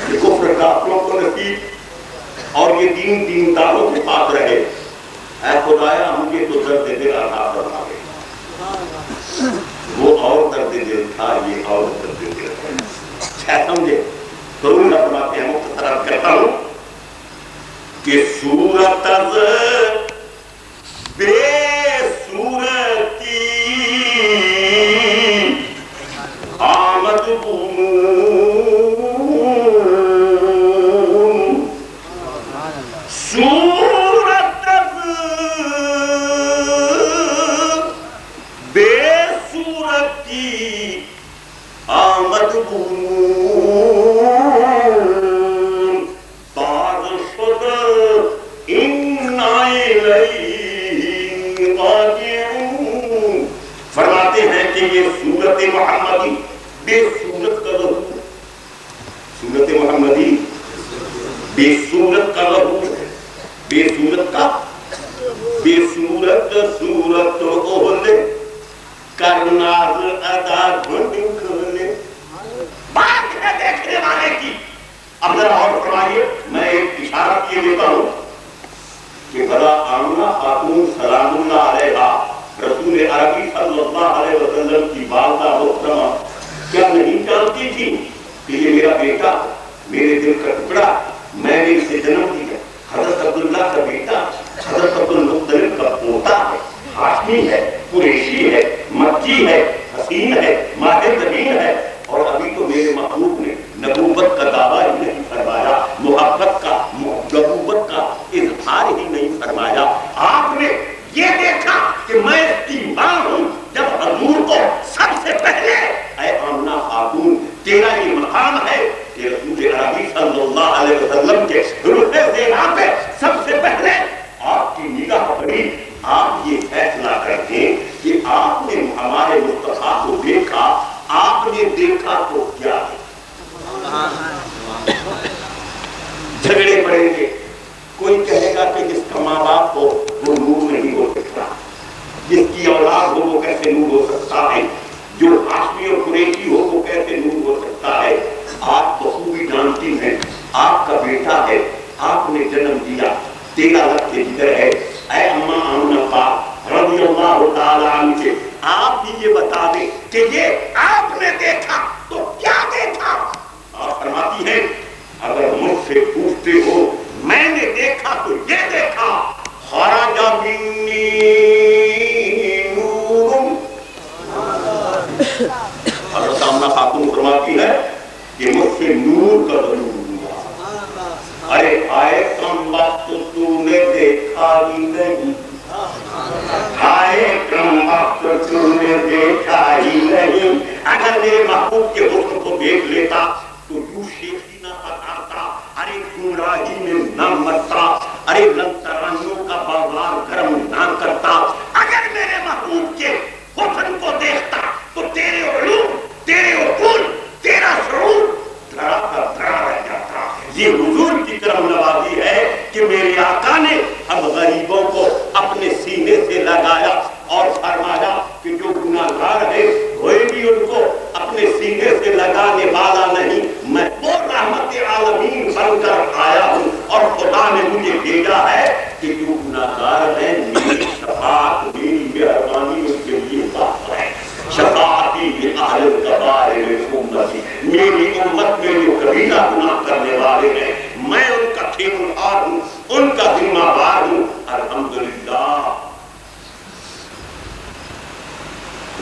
یہ کفر کافروں کو نصیب اور یہ دین دینداروں کے پاس رہے، اے خدایا مجھے تو درد دل عطا فرما دے، وہ اور درد دل تھا، یہ اور درد دل تھا، سمجھے؟ تو ان فرماتے ہیں مختصر کرتا ہوں کہ صورت از بے صورتی آمد صورت از بے صورتی آمد فرماتے ہیں کہ یہ صورت محمدی بے صورت کا لہو، صورت محمدی بے صورت کا لہو، بے صورت کا بے صورت صورت اولے کرناز ادا گھنڈ کھولے، بات ہے دیکھنے والے کی۔ اب ذرا اور فرمائیے، میں ایک اشارہ کیے دیتا ہوں کہ بھلا آمنہ خاتون سلام اللہ علیہا رسول عربی صلی اللہ علیہ وسلم کی والدہ محترمہ کیا نہیں جانتی تھی کہ یہ میرا بیٹا میرے دل کا ٹکڑا، میں نے اسے جنم دیا، حضرت عبداللہ کا بیٹا، حضرت عبدالمطلب کا پوتا ہے، ہاشمی ہے، قریشی ہے، مکی ہے، حسین ہے، ماہر زمین ہے، اور ابھی تو میرے محبوب نے نبوت کا دعویٰ ہی نہیں فرمایا، محبت کا نبوت کا اظہار ہی نہیں فرمایا۔ آپ نے یہ دیکھا کہ میں اس کی ماں ہوں، جب حضور کو سب سے پہلے اے آمنہ خاتون تیرا یہ مقام ہے کہ رسول عربی صلی اللہ علیہ وسلم کے روح زینا پہ سب سے پہلے آپ کی نگاہ پڑی، آپ یہ فیصلہ کرتے کہ آپ نے ہمارے مصطفیٰ کو دیکھا، آپ نے دیکھا تو کیا ہے؟ جھگڑے پڑیں گے، کوئی کہے گا کہ جس کا ماں باپ ہو وہ نور نہیں ہو سکتا، جس کی اولاد ہو وہ کیسے نور ہو سکتا ہے، جو ہاشمی اور قریشی ہو وہ کیسے نور ہو سکتا ہے۔ آپ بخوبی جانتی ہیں، آپ کا بیٹا ہے، آپ نے جنم دیا منی نور. حضرت آمنہ خاتون فرماتی ہے کہ مجھ سے نور کا ضرور ہوا. ارے آئے کم وقت تو نے دیکھا ہی نہیں, آئے کم وقت تو نے دیکھا ہی نہیں. اگر میرے محبوب کے حسن کو دیکھ لیتا تو یوں شیخی نہ پکارتا, ارے گمراہی میں نہ مرتا, ارے لنترانیوں کا بازار گرم نہ کرتا. اگر میرے محبوب کے حسن کو دیکھتا تو تیرے علوم, تیرے عقول, تیرا شعور دھڑا کا دھڑا رہ جاتا. یہ حضور کی کرم نوازی ہے کہ میرے آقا نے ہم غریبوں کو اپنے سینے سے لگایا اور فرمایا کہ جو گناہگار ہے کوئی بھی ان کو اپنے سینے سے لگانے والا نہیں, میں وہ رحمت عالمین بن کر آیا ہوں اور خدا نے مجھے بھیجا ہے کہ جو گناہگار ہیں میری شفاعت, میری مہربانی ان کے لیے کافی ہے. شفاعتی لأہل الکبائر امتی, میری امت میں جو کبیرہ گناہ کرنے والے ہیں میں ان کا ٹھیکیدار ہوں, ان کا ذمہ دار ہوں. الحمدللہ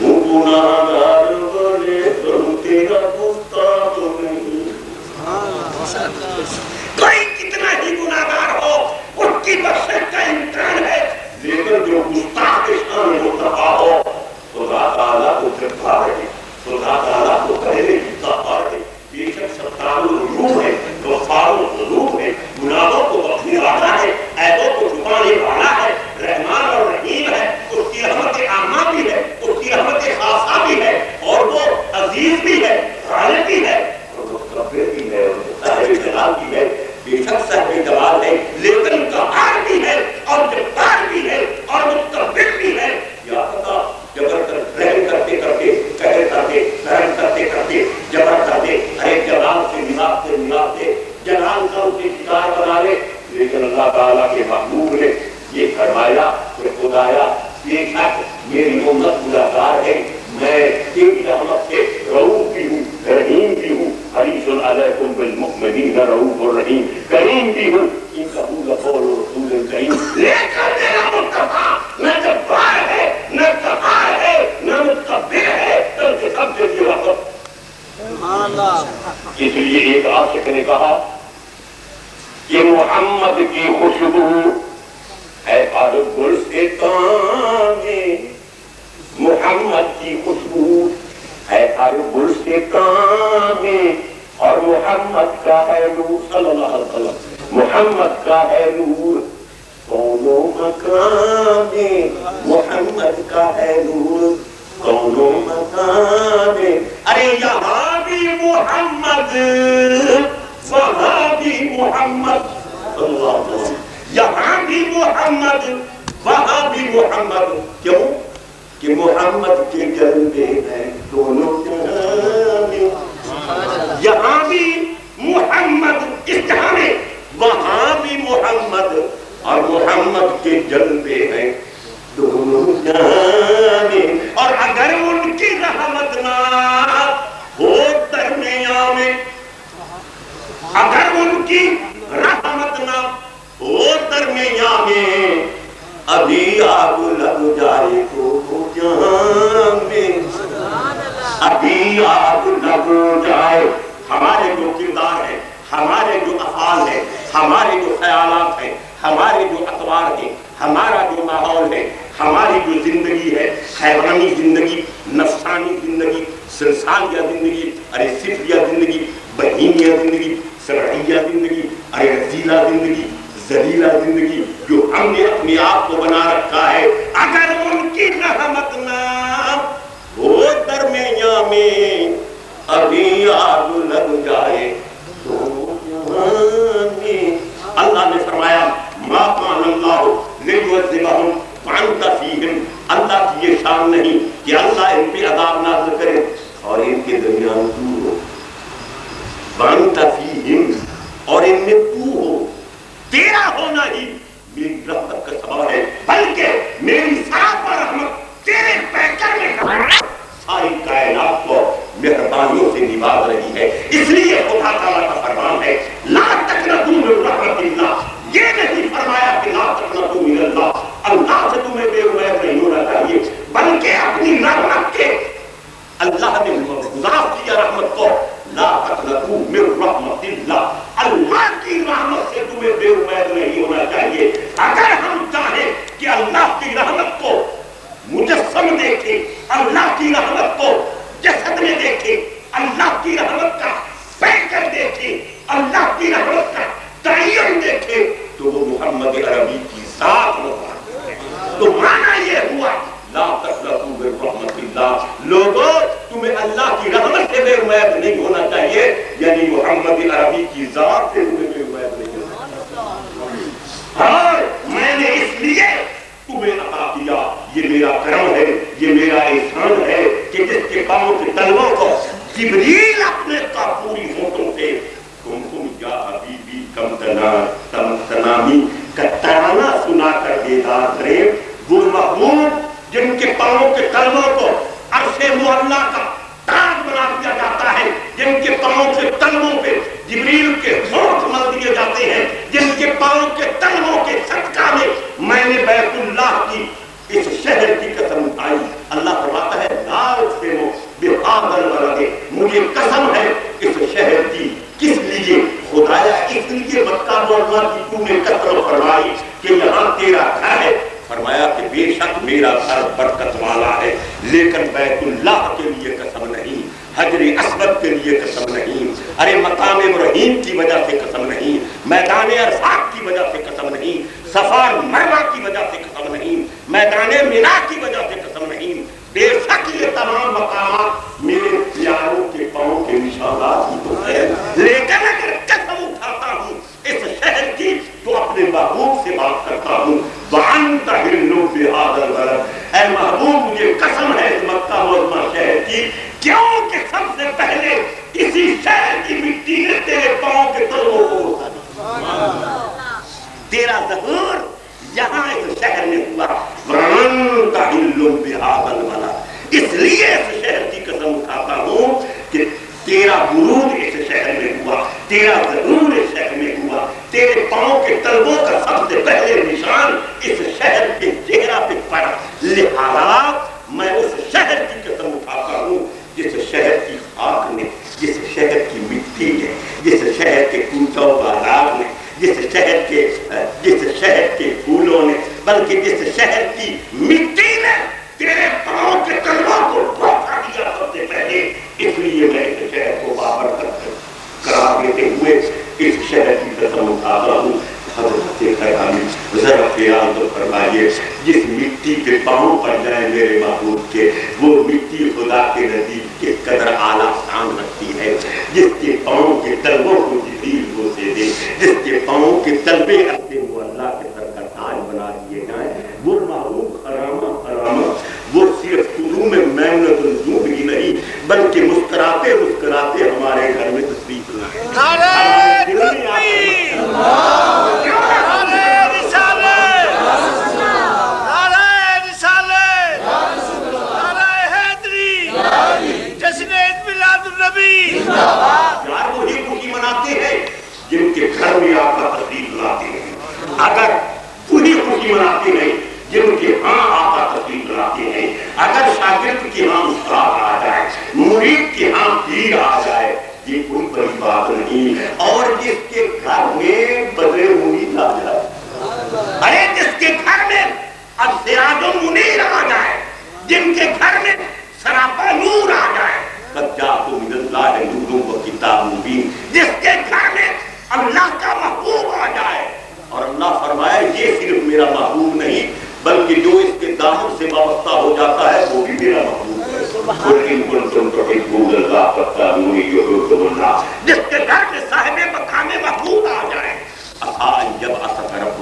وہ گناہگار بڑے تم تیرا گستاخ نہیں. کوئی کتنا ہی گناہگار ہو اس کی بخشش کا امکان ہے, لیکن جو گستاخ شان مصطفیٰ ہو خدا تعالیٰ کو کرتا ہے, خدا تعالیٰ کو پہلے جیتا ہے. بے شک ستار العیوب ہے, غفار الذنوب ہے, گناہوں کو بخشنے والا ہے, عیبوں کو چھپانے والا ہے, رحمان اور رحیم ہے. اس کی رحمت عامہ بھی ہے, اس کی رحمت خاصہ بھی ہے, اور وہ عزیز بھی ہے, غالب بھی ہے, اور متکبر بھی ہے, اور صاحب جلال بھی ہے. بے شک صاحب جلال ہے لیکن قہار بھی ہے, اور جبار بھی ہے, اور متکبر بھی ہے. یا خدا جبر رحم کرتے کرتے, قہر کرتے, رحم کرتے کرتے, جبر کرتے, ارے جلال سے ملاتے ملاتے جلال کا اسے شکار بنا لے. لیکن اللہ تعالیٰ کے محبوب نے یہ فرمایا کہ خدایا بے شک میری امت گناہگار ہے, میں تیری رحمت سے رؤوف بھی ہوں, رحیم بھی ہوں. حریص علیکم بالمؤمنین رؤوف الرحیم, کریم بھی ہوں. ان کا قول رسول کریم. لیکن میرا مصطفیٰ نہ جبار ہے, نہ قہار ہے, نہ متکبر ہے, بلکہ سب سے لیے رحمت. اس لیے ایک عاشق نے کہا کہ محمد کی خوشبو ہے ہر گلستان میں, محمد کی خوشبو ہے ہر گلستان میں, اور محمد کا ہے نور صلی اللہ علیہ وسلم, محمد کا ہے نور کونوں مکان میں, محمد کا ہے نور کونوں مکان میں. ارے یہاں بھی محمد وہاں بھی محمد, اللہ یہاں بھی محمد وہاں بھی محمد. کیوں کہ محمد کے جلوے ہیں دونوں جہاں میں. یہاں بھی محمد اس جہاں میں, وہاں بھی محمد, اور محمد کے جلوے ہیں دونوں جہاں میں. اور اگر ان کی رحمت نہ ہو درمیان میں, اگر ان کی رحمت نہ ہو درمیان میں, ابھی آگ لگ جائے تو جہاں میں, ابھی آگ لگ جائے. ہمارے جو کردار ہیں, ہمارے جو افعال ہیں, ہمارے جو خیالات ہیں, ہمارے جو اطوار ہیں, ہمارا جو ماحول ہے, ہماری جو زندگی ہے, حیوانی زندگی, نفسانی زندگی, سلسالیہ زندگی, ارے صفریہ زندگی, بہیمیہ زندگی, سرعیہ زندگی, ارے رذیلہ زندگی, ذلیلہ زندگی جو ہم نے اپنے آپ کو بنا رکھا ہے, اگر ان کی رحمت نہ ہو درمیان میں, ابھی آگ لگ جائے تو جہاں میں. اللہ نے فرمایا ما کان اللہ لیعذبہم وانت فیہم, اللہ کی یہ شان نہیں کہ اللہ ان پہ عذاب نازل کرے اور ان کے درمیان تو ہو. وانت فیہم, اور ان میں تو ہو, تیرا ہونا ہی میری رحمت کا سبب ہے, بلکہ میری ساتھ رحمت تیرے پیکر میں ساری کائنات کو مہربانیوں سے نواز رہی ہے. اس لیے خدا تعالیٰ کا فرمان ہے لا تقنطوا من رحمت اللہ, یہ نہیں فرمایا کہ لا تقنطوا من اللہ, اللہ بیدار کرے وہ محبوب جن کے پاؤں کے تلووں کو عرش معلیٰ کا تاج بنا دیا جاتا ہے، جن کے پاؤں کے تلووں پہ جبریل کے ہونٹ مل دیے جاتے ہیں، جن کے پاؤں کے تلووں کے صدقہ میں نے بیت اللہ کی اس شہر کی قسم اٹھائی۔ اللہ فرماتا ہے لا اقسم بہذا البلد، مجھے قسم ہے اس شہر کی۔ کس لیے خدایا؟ اس لیے مکہ معظمہ کی تو نے قسم فرمائی کہ یہاں تیرا گھر ہے۔ فرمایا کہ بے شک میرا گھر برکت والا ہے، لیکن بیت اللہ کے لیے قسم نہیں، حجر اسود کے لیے قسم نہیں، ارے مقام ابراہیم کی وجہ سے قسم نہیں، میدان عرفات کی وجہ سے قسم نہیں، صفا اور مروہ کی وجہ سے قسم نہیں، میدان مینا کی وجہ سے قسم نہیں، بے شک یہ تمام مقامات میرے پیاروں کے پاؤں کے نشانات ہی تو ہے، لیکن اگر قسم اٹھاتا ہوں اس شہر کی تو اپنے محبوب سے بات کرتا ہوں وَأَنْتَ حِلٌّ بِهَذَا الْبَلَدِ، اے محبوب مجھے قسم ہے اس مکہ معظمہ شہر کی، کیوں کہ سب سے پہلے اسی شہر کی مٹی نے تیرے پاؤں کے تلووں کو اٹھایا، تیرا ظہور یہاں اس شہر میں ہوا۔ وَأَنْتَ حِلٌّ بِهَذَا الْبَلَدِ، اس لیے اس شہر کی قسم اٹھاتا ہوں کہ تیرا ورود اس شہر میں ہوا، تیرا ظہور اس شہر میں ہوا، تیرے پاؤں کے تلووں کا سب سے پہلے نشان اس شہر کے چہرہ پہ پڑا، لہذا میں اس شہر کی قسم اٹھاتا ہوں جس شہر کی خاک نے، جس شہر کی مٹی نے، جس شہر کے کوچوں بازار نے، جس شہر کے پھولوں نے، بلکہ جس شہر کی مٹی نے تیرے پاؤں کے تلووں کو دھوکہ دیا سب سے پہلے، اس لیے میں اس شہر کو بابرکت قرار دیتے ہوئے اس شہر کی قسم اٹھاتا ہوں۔ حضرت خیرامی ذرا خیال تو فرمائیے، جس مٹی کے پاؤں پر جائیں میرے محبوب کے، وہ مٹی خدا کے نزدیک کے قدر اعلیٰ شان رکھتی ہے، جس کے پاؤں کے تلووں کو جبریل کو دے دے، جس کے پاؤں کے تلوے اپنے وہ اللہ کے سر کا تاج بنا دیے جائیں، وہ محبوب خرامہ وہ صرف شروع میں محنت الجود ہی نہیں بلکہ مسکراتے مسکراتے ہمارے گھر میں تشریف لائے۔ نعرہ تکبیر، نعرہ رسالت، نعرہ رسالت، نعرہ حیدری، جشن عید میلاد النبی۔ یار وہی خوشی مناتے ہیں جن کے گھر میں آقا تشریف لاتے ہیں، اگر وہی خوشی مناتے ہیں جن کے ہاں آقا تشریف لاتے ہیں، اگر شاگرد کے ہاں استاد آ جائے، مرید کے ہاں پیر آ جائے، یہ کوئی بڑی بات نہیں۔ اور جس کے گھر میں بدر مرید آ جائے، ارے جس کے گھر میں اب سراج و منیر آ جائے، جن کے گھر میں سراپا نور آ جائے، قد جاءکم من اللہ نور و کتاب مبین، جس کے گھر میں اللہ کا محبوب آ جائے، اور اللہ فرمائے یہ صرف میرا محبوب نہیں بلکہ جو اس کے دامن سے وابستہ ہو جاتا ہے وہ بھی میرا محبوب ہے۔ جس کے گھر میں صاحب مقام محمود آ جائے، جب ربک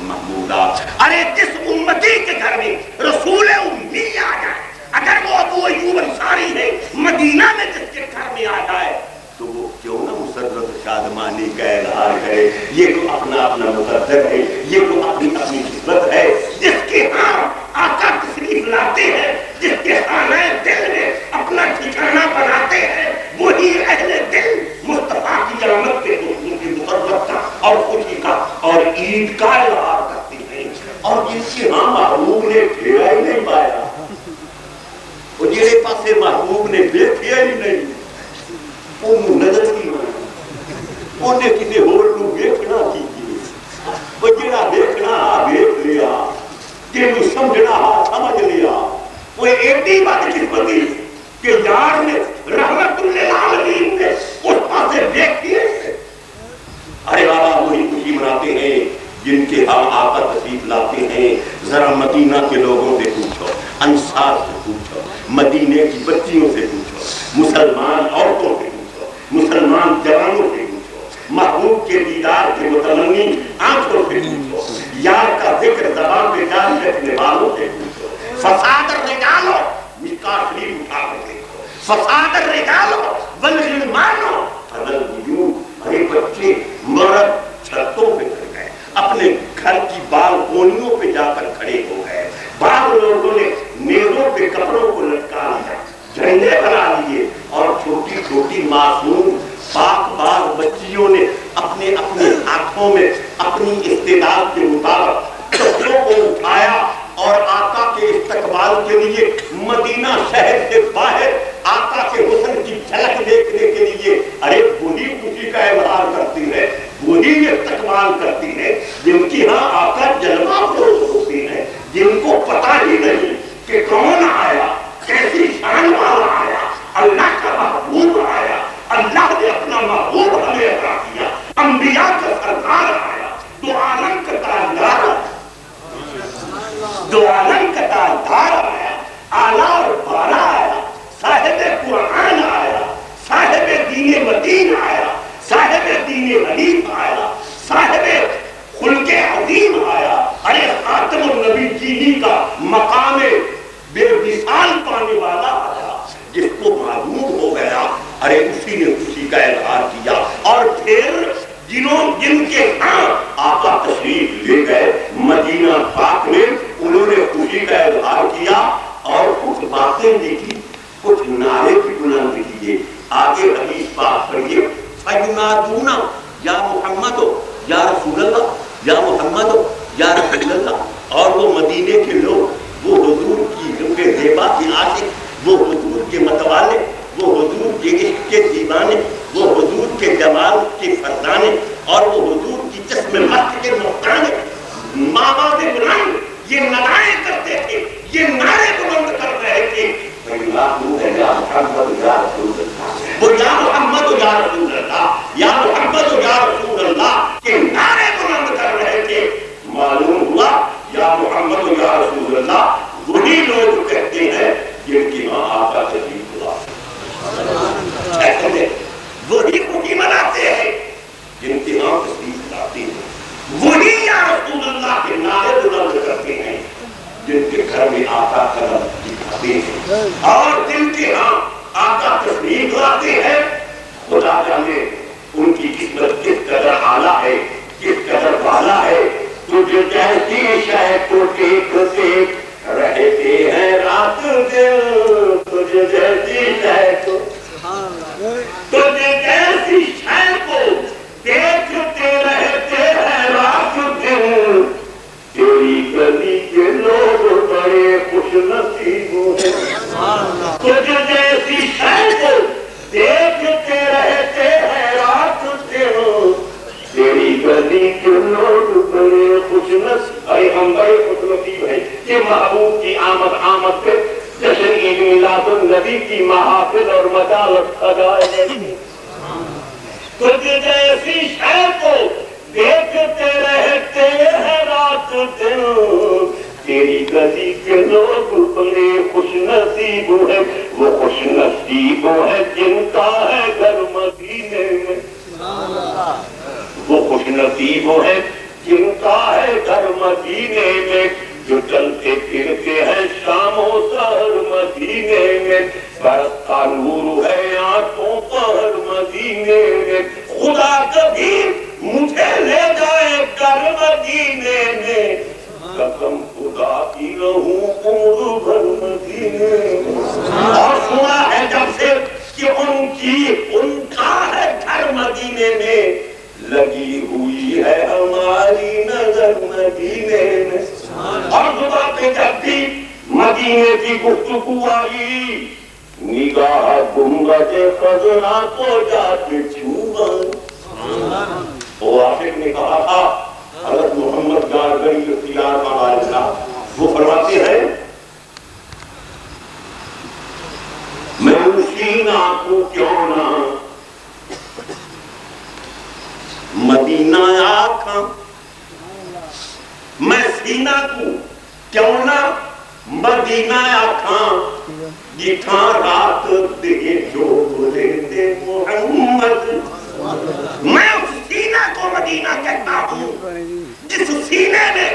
محمودا، ارے جس امتی کے گھر میں رسول امی آ جائے، اگر وہ ابو ایوب انصاری ہے مدینہ میں جس کے گھر میں آ جائے تو وہ کیوں نہ مسرت شادمانی کا اظہار کرے، یہ تو اپنا مقدر ہے، یہ تو اپنی نسبت ہے۔ جس کے ہاں آقا تشریف لاتے ہیں، جس کے خانہ دل میں اپنا ٹھکانہ بناتے ہیں، وہی اہل دل مصطفیٰ کی آمد پہ ان کی مسرت کا اور خوشی کا اور عید کا اظہار کرتے ہیں۔ اور جن کے ہاں محبوب نے پھیرا ہی نہیں پایا، وہ جیرے پاسے محبوب نے دیکھیا ہی نہیں، انہوں نظر ہی نہیں، انہیں کسی اور کو دیکھنا کیجیے، وہ جڑا دیکھنا دیکھ لیا، جنہوں سمجھنا سمجھ لیا، وہ ایڈی بات قسمتی کہ یار نے رحمت للعالمین نے اس پاسے دیکھیے۔ ارے بابا وہی خوشی مناتے ہیں جن کے ہم آقا تشریف لاتے ہیں۔ ذرا مدینہ کے لوگوں سے پوچھو، انصار سے پوچھو، مدینے کی بچیوں سے پوچھو، مسلمان عورتوں سے پوچھو، مسلمان جوانوں سے پوچھو، محبوب کے دیدار کے متمنی آنکھوں سے پوچھو، یار کا ذکر زبان پہ جاری رکھنے والوں سے پوچھو، فساد الرجالو مشکات شریف اٹھا کر دیکھو، فساد الرجالو والغلمانو فضل وجود، ارے بچے مرد چھتوں پہ چڑھ گئے، اپنے گھر کی بالکونیوں پہ جھنڈے بنا لیے اور چھوٹی چھوٹی معصوم پاک باز بچیوں نے اپنے اپنے ہاتھوں میں اپنی استعداد کے مطابق بچوں کو اٹھایا اور آقا کے استقبال کے لیے مدینہ شہر سے باہر آقا کے حسن کی جھلک دیکھنے کے لیے ارے وہی خوشی کا اظہار کرتی ہے، وہی استقبال کرتی ہے جن کی ہاں آقا جلوہ فروز ہوتی ہے، جن کو پتہ ہی نہیں کہ کون آیا، کیسی شان والا آیا، اللہ کا محبوب آیا، اللہ نے اپنا محبوب ہمیں عطا کیا، انبیاء کا سردار آیا، دو عالم کا تاجدار آیا، دو عالم کا تاجدار آیا، اعلیٰ اور بالا آیا، صاحب قرآن آیا، صاحب دین متین آیا، صاحب دین حنیف آیا، صاحب خلق عظیم آیا، ارے خاتم النبی جینی کا مقام بے مثال پانے والا آیا، جس کو معلوم ہو گیا ارے اسی نے خوشی کا اظہار کیا۔ اور پھر جن کے ہاں آقا تشریف لے گئے مدینہ پاک میں، انہوں نے خوشی کا اظہار کیا اور کچھ باتیں لکھی، کچھ نعرے بھی بلند کیے۔ آگے حدیث پاک پڑھیے، فَيُنَادُونَ یا محمد یا رسول اللہ، یا محمد یا رسول اللہ۔ اور وہ مدینے کے لوگ، وہ حضور کی بے زیبا کی عاشق، وہ حضور کے متوالے، وہ حضور کے عشق کے دیوانے، وہ حضور کے جمال کے فرزانے، اور وہ حضور کی جسم مست کے محتانے، ماواد بلند یہ ندائیں کرتے تھے، یہ نعرے بلند کر رہے تھے، یا محمد یا رسول اللہ، وہ یا محمد یا رسول اللہ، یا محمد یا رسول اللہ کے نعرے بلند کر رہے تھے۔ معلوم ہوا یا محمد یا رسول اللہ وہی لوگ کہتے ہیں جن کی ہاں آقا تشریف ہوا، وہی خوشی مناتے ہیں جن کی ہاں تشریف لاتے ہیں، وہی یا رسول اللہ کے نعرے بلند کرتے ہیں جن کے گھر میں آقا قدم دکھاتے ہیں، اور جن کے ہاں آقا تشریف لاتے ہیں۔ خدا جانے ان کی قسمت کس قدر اعلیٰ ہے، کس قدر بالا ہے۔ تجھ جیسی شے کو دیکھتے رہتے ہیں رات دن، تجھ جیسی شے کو، تجھ جیسی شے کو دیکھتے رہتے ہیں رات دن، تیری گلی کے لوگ بڑے خوش نصیب ہیں، تجھ جیسی شے کو دیکھتے رہتے ہیں رات دن، تیری گلی کے لوگ بڑے خوش نصیب۔ ارے ہم بڑے خوش نصیب ہیں کہ محبوب کی آمد پہ جشن عید میلاد النبی کی محافل اور مجالس سجائے گئے۔ تجھ جیسی شے کو دیکھتے رہتے ہیں رات دن، تیری گلی کے لوگ بڑے خوش نصیب ہیں، وہ خوش نصیب ہے جن کا ہے گھر مدینے میں، وہ خوش نصیب ہے جن کا ہے گھر مدینے میں، جو چلتے پھرتے ہیں شام و سحر مدینے میں، برق کا نور ہے آنکھوں پر مدینے میں، خدا کبھی مجھے لے جائے گھر مدینے میں، قسم خدا کی رہوں عمر بھر مدینے میں۔ اور سنا ہے جب سے کہ ان کا ہے گھر مدینے میں، لگی ہوئی ہے ہماری نظر مدینے میں۔ اور صبح پہ جب بھی مدینے کی گفتگو آئی، نگاہ گنبد خزرا کو جا کے چھوا۔ وہ عاشق نے کہا تھا حضرت محمد گارگری اختیار کا، وہ فرماتے ہیں میں سینہ کو کیوں نہ مدینہ آکھاں، میں سینہ کو کیوں نہ مدینہ آکھاں، جتھاں رات دے جو بولے دے محمد۔ میں اس سینہ کو مدینہ کہتا ہوں جس سینے میں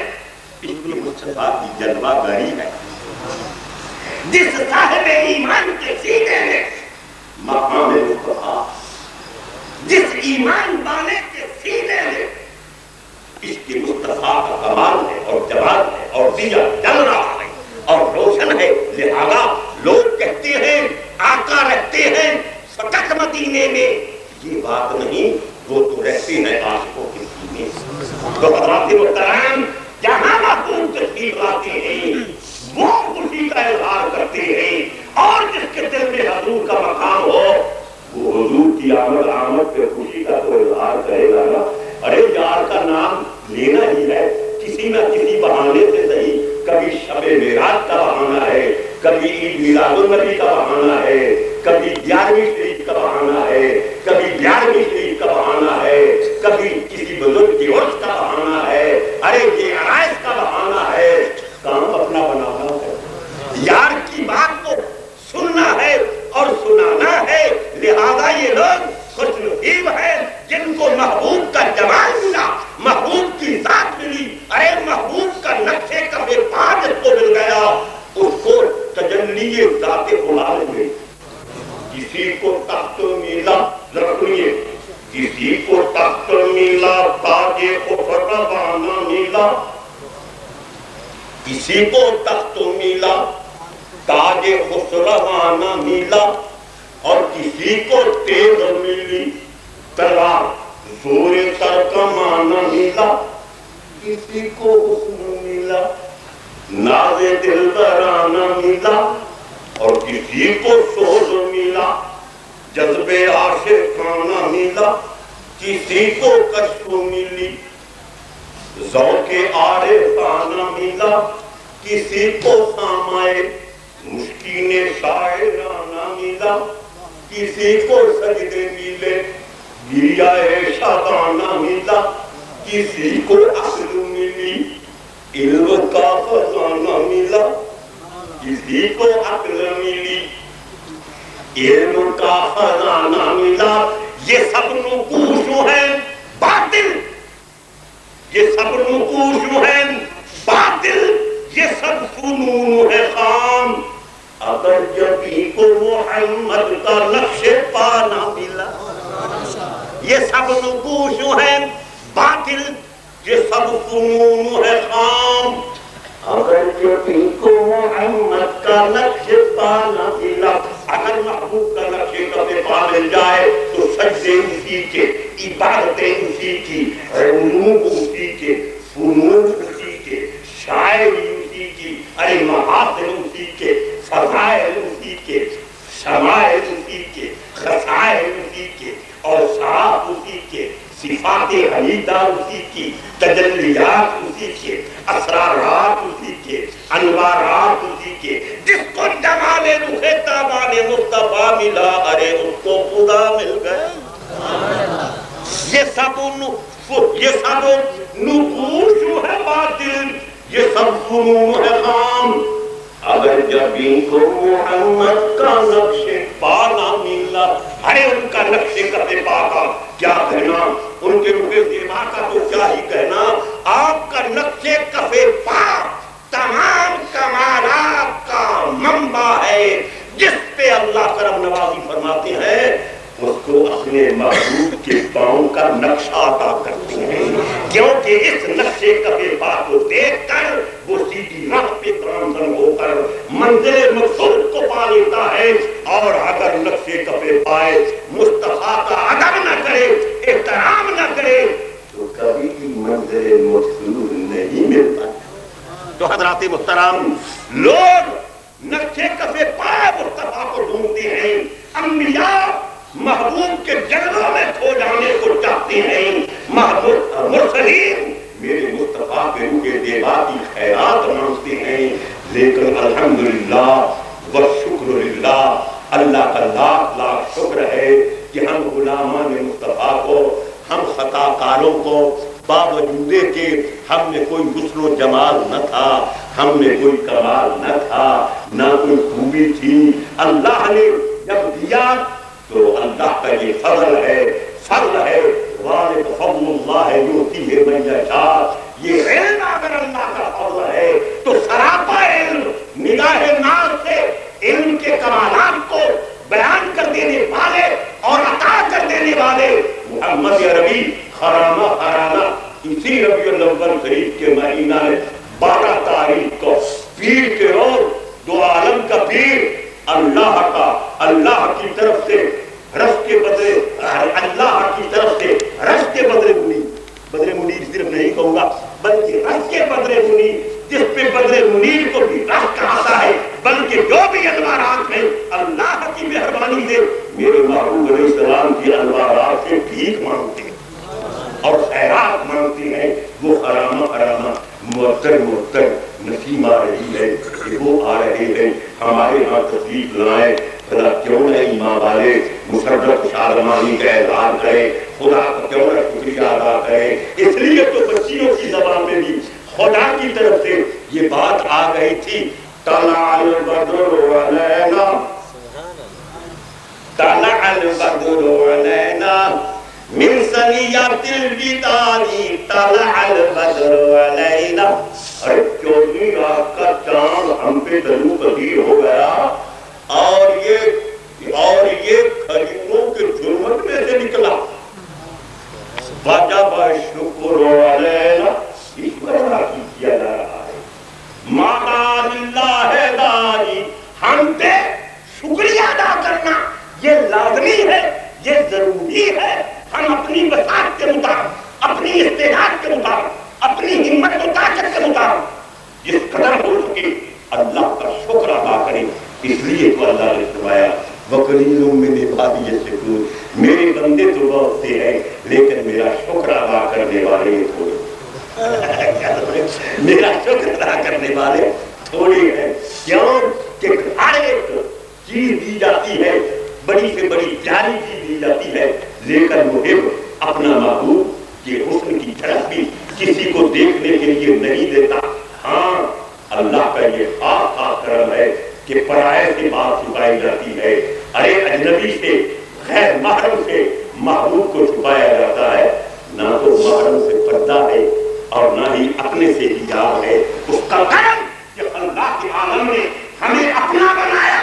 عشق مصطفیٰ کی جلوہ گری ہے، جس صاحب ایمان کے سینے میں مقام مصطفیٰ، جس ایمان والے کے سینے میں عشق مصطفیٰ کا کمال ہے اور جمال ہے اور دیا جل رہا ہے اور روشن ہے، لہذا لوگ کہتے ہیں شب معراج کا بہانہ ہے، کبھی عید میلاد النبی کا بہانہ ہے، کبھی 11ویں شریف کا بہانہ ہے، کبھی 11ویں شریف کا بہانہ ہے، کبھی کسی بزرگ کی عرس کا بہانہ ہے، ارے یہ عرائض کا بہانہ ہے، کام اپنا بنانا ہے، یار کی بات کو سننا ہے اور سنانا ہے۔ لہذا یہ لوگ خوش نصیب ہیں جن کو محبوب کا جمال ملا، محبوب کی ذات ملی، ارے محبوب کا نقشے کا بے پا جس کو مل گیا اس کو تجلی ذات خدا مل گئی۔ کسی کو تخت ملا، ذرا سنیے، کسی کو تخت ملا تاج خسروانہ ملا، کسی کو تخت ملا تاج خسروانہ ملا، اور کسی کو تیغ ملی تلوار زور ترکمانہ ملا، کسی کو حسن ملا ناز دلبرانہ ملا، اور کسی کو سوز ملا جذب عاشقانہ ملا، کسی کو کشف ملی ذوق عارفانہ ملا، کسی کو سامائے مشکین شاعرانہ ملا، کسی کو سجدے ملے گریہ شادانہ ملا، کسی کو عقل ملی علم کا خزانہ ملا، کسی کو عقل ملی علم کا خزانہ ملا۔ یہ سب نقوش ہیں باطل، یہ سب نقوش ہیں باطل، یہ سب فنون ہے خام، اگر جبھی کو محمد کا نقش پا نہ ملا۔ یہ سب نقوش ہیں باطل، یہ سب فنون ہے خام، اگر جبھی کو محمد کا نقش پا نہ ملا۔ اگر محبوب کا نقش کبھی پا مل جائے تو سجدے اسی کے، عبادتیں اسی کی، علوم اسی کے، فنون اسی کے، شاعری اسی کی، ارے محاسن اسی کے، فضائل اسی کے، شمائل اسی کے، خصائل اسی کے، اوصاف اسی کے، صفات حمیدہ اسی کی، تجلیات اسی کے، اسرارات اسی کے، انوارات اسی کے۔ جس کو جمال رخ تابان مصطفیٰ ملا، ارے اس کو خدا مل گئے۔ یہ سب نقوش ہے باطل، یہ سب فنون ہے خام، اگر جب ان کو محمد کا نقش پا نہ ملا۔ ارے ان کا نقش کبھی پا کا کیا کہنا، ان کے رخ زیبا کا تو کیا ہی کہنا، آپ کا نقش کفے پا تمام کمالات کا منبع ہے، جس پہ اللہ کرم نوازی فرماتے ہیں اس کو اپنے محبوب کے پاؤں کا نقشہ عطا کرتے ہیں، کیونکہ اس نقشے کفے پا کو دیکھ کر وہ سیدھی راہ پہ گامزن ہو کر منزل مقصود کو پا لیتا ہے، اور اگر نقشے کفے پائے مصطفیٰ کا ادب نہ کرے، احترام نہ کرے تو کبھی بھی منزل مقصود نہیں ملتا۔ تو حضرات محترم، لوگ نقشے کفے پائے مصطفیٰ کو ڈھونڈتے ہیں، انبیاء محبوب کے جلووں میں کھو جانے کو چاہتے ہیں، محبوب مرسلین میرے مصطفیٰ کے روح دیبا کی خیرات مانگتے ہیں، لیکن الحمدللہ والشکر للہ، اللہ کا لاکھ لاکھ شکر ہے کہ ہم غلامان مصطفیٰ کو، ہم خطا کاروں کو، باوجود کہ ہم میں کوئی حسن و جمال نہ تھا، ہم میں کوئی کمال نہ تھا، نہ کوئی خوبی تھی، اللہ نے جب دیا تو اللہ کا یہ فضل ہے، فضل ہے، غالب فضل اللہ یؤتی ہے من یشاء۔ یہ علم اگر اللہ کا فضل ہے تو سراپا علم نگاہ ناز سے علم کے کمالات کو بیان کر دینے والے اور عطا کر دینے والے محمد عربی خرامہ خرانہ اسی ربیع الاول شریف کے مہینہ میں 12 تاریخ کو پیر کے روز دو عالم کا پیر اللہ کی طرف سے رش کے بدلے، اللہ کی طرف سے رش کے بدلے بدلے منیر صرف نہیں کہوں گا بلکہ رش کے بدلے منیر، جس پہ بدلے منیر کو بھی رش کہتا ہے، بلکہ جو بھی انوارات ہیں اللہ کی مہربانی سے میرے محبوب علیہ السلام کی انوارات سے بھیک مانگتے ہیں اور خیرات مانگتے ہیں، وہ حرامہ حرامہ معطر نسیم آ رہی ہے کہ وہ آ رہے ہیں ہمارے یہاں تشریف لائیں. خدا کیوں نہ ایمان والے مسرت شادمانی کا اظہار کرے, خدا کا کیوں نہ شکریہ ادا کرے. اس لیے تو بچیوں کی زبان میں بھی خدا کی طرف سے یہ بات آ گئی تھی, طلع البدر علینا طلع البدر علینا من ثنیات الوداع طلع البدر علینا. ارے چودھویں رات کا چاند ہم پہ طلوع پذیر ہو گیا اور یہ خلیلوں کے جرمت میں سے نکلا. وجب الشکر علینا, اس پر راضی کیا جا رہا ہے. مانا للہ داری, ہم پہ شکریہ ادا کرنا یہ لازمی ہے, یہ ضروری ہے. ہم اپنی وسعت کے مطابق, اپنی استعداد کے مطابق, اپنی ہمت و طاقت کے مطابق جس قدر ہو سکے اللہ کا شکر ادا کریں. اس لیے تو اللہ نے فرمایا وَقَلِيلٌ مِّنْ عِبَادِيَ الشَّكُورُ, میرے بندے تو بہت سے ہیں لیکن میرا شکر ادا کرنے والے تھوڑے. میرا شکر ادا کرنے والے تھوڑے ہیں. کیوں کہ ہر ایک چیز دی جاتی ہے, بڑی سے بڑی پیاری چیز دی جاتی ہے, لیکن محب اپنا محبوب کے حسن کی جھلک بھی کسی کو دیکھنے کے لیے نہیں دیتا. ہاں اللہ کا یہ خاص کرم ہے کہ پرائے سے بات چھپائی جاتی ہے. ارے اجنبی سے, غیر محرم سے محبوب کو چھپایا جاتا ہے. نہ تو محرم سے پردہ ہے اور نہ ہی اپنے سے حجاب ہے. اس کا کرم کہ اللہ کے عالم نے ہمیں اپنا بنایا,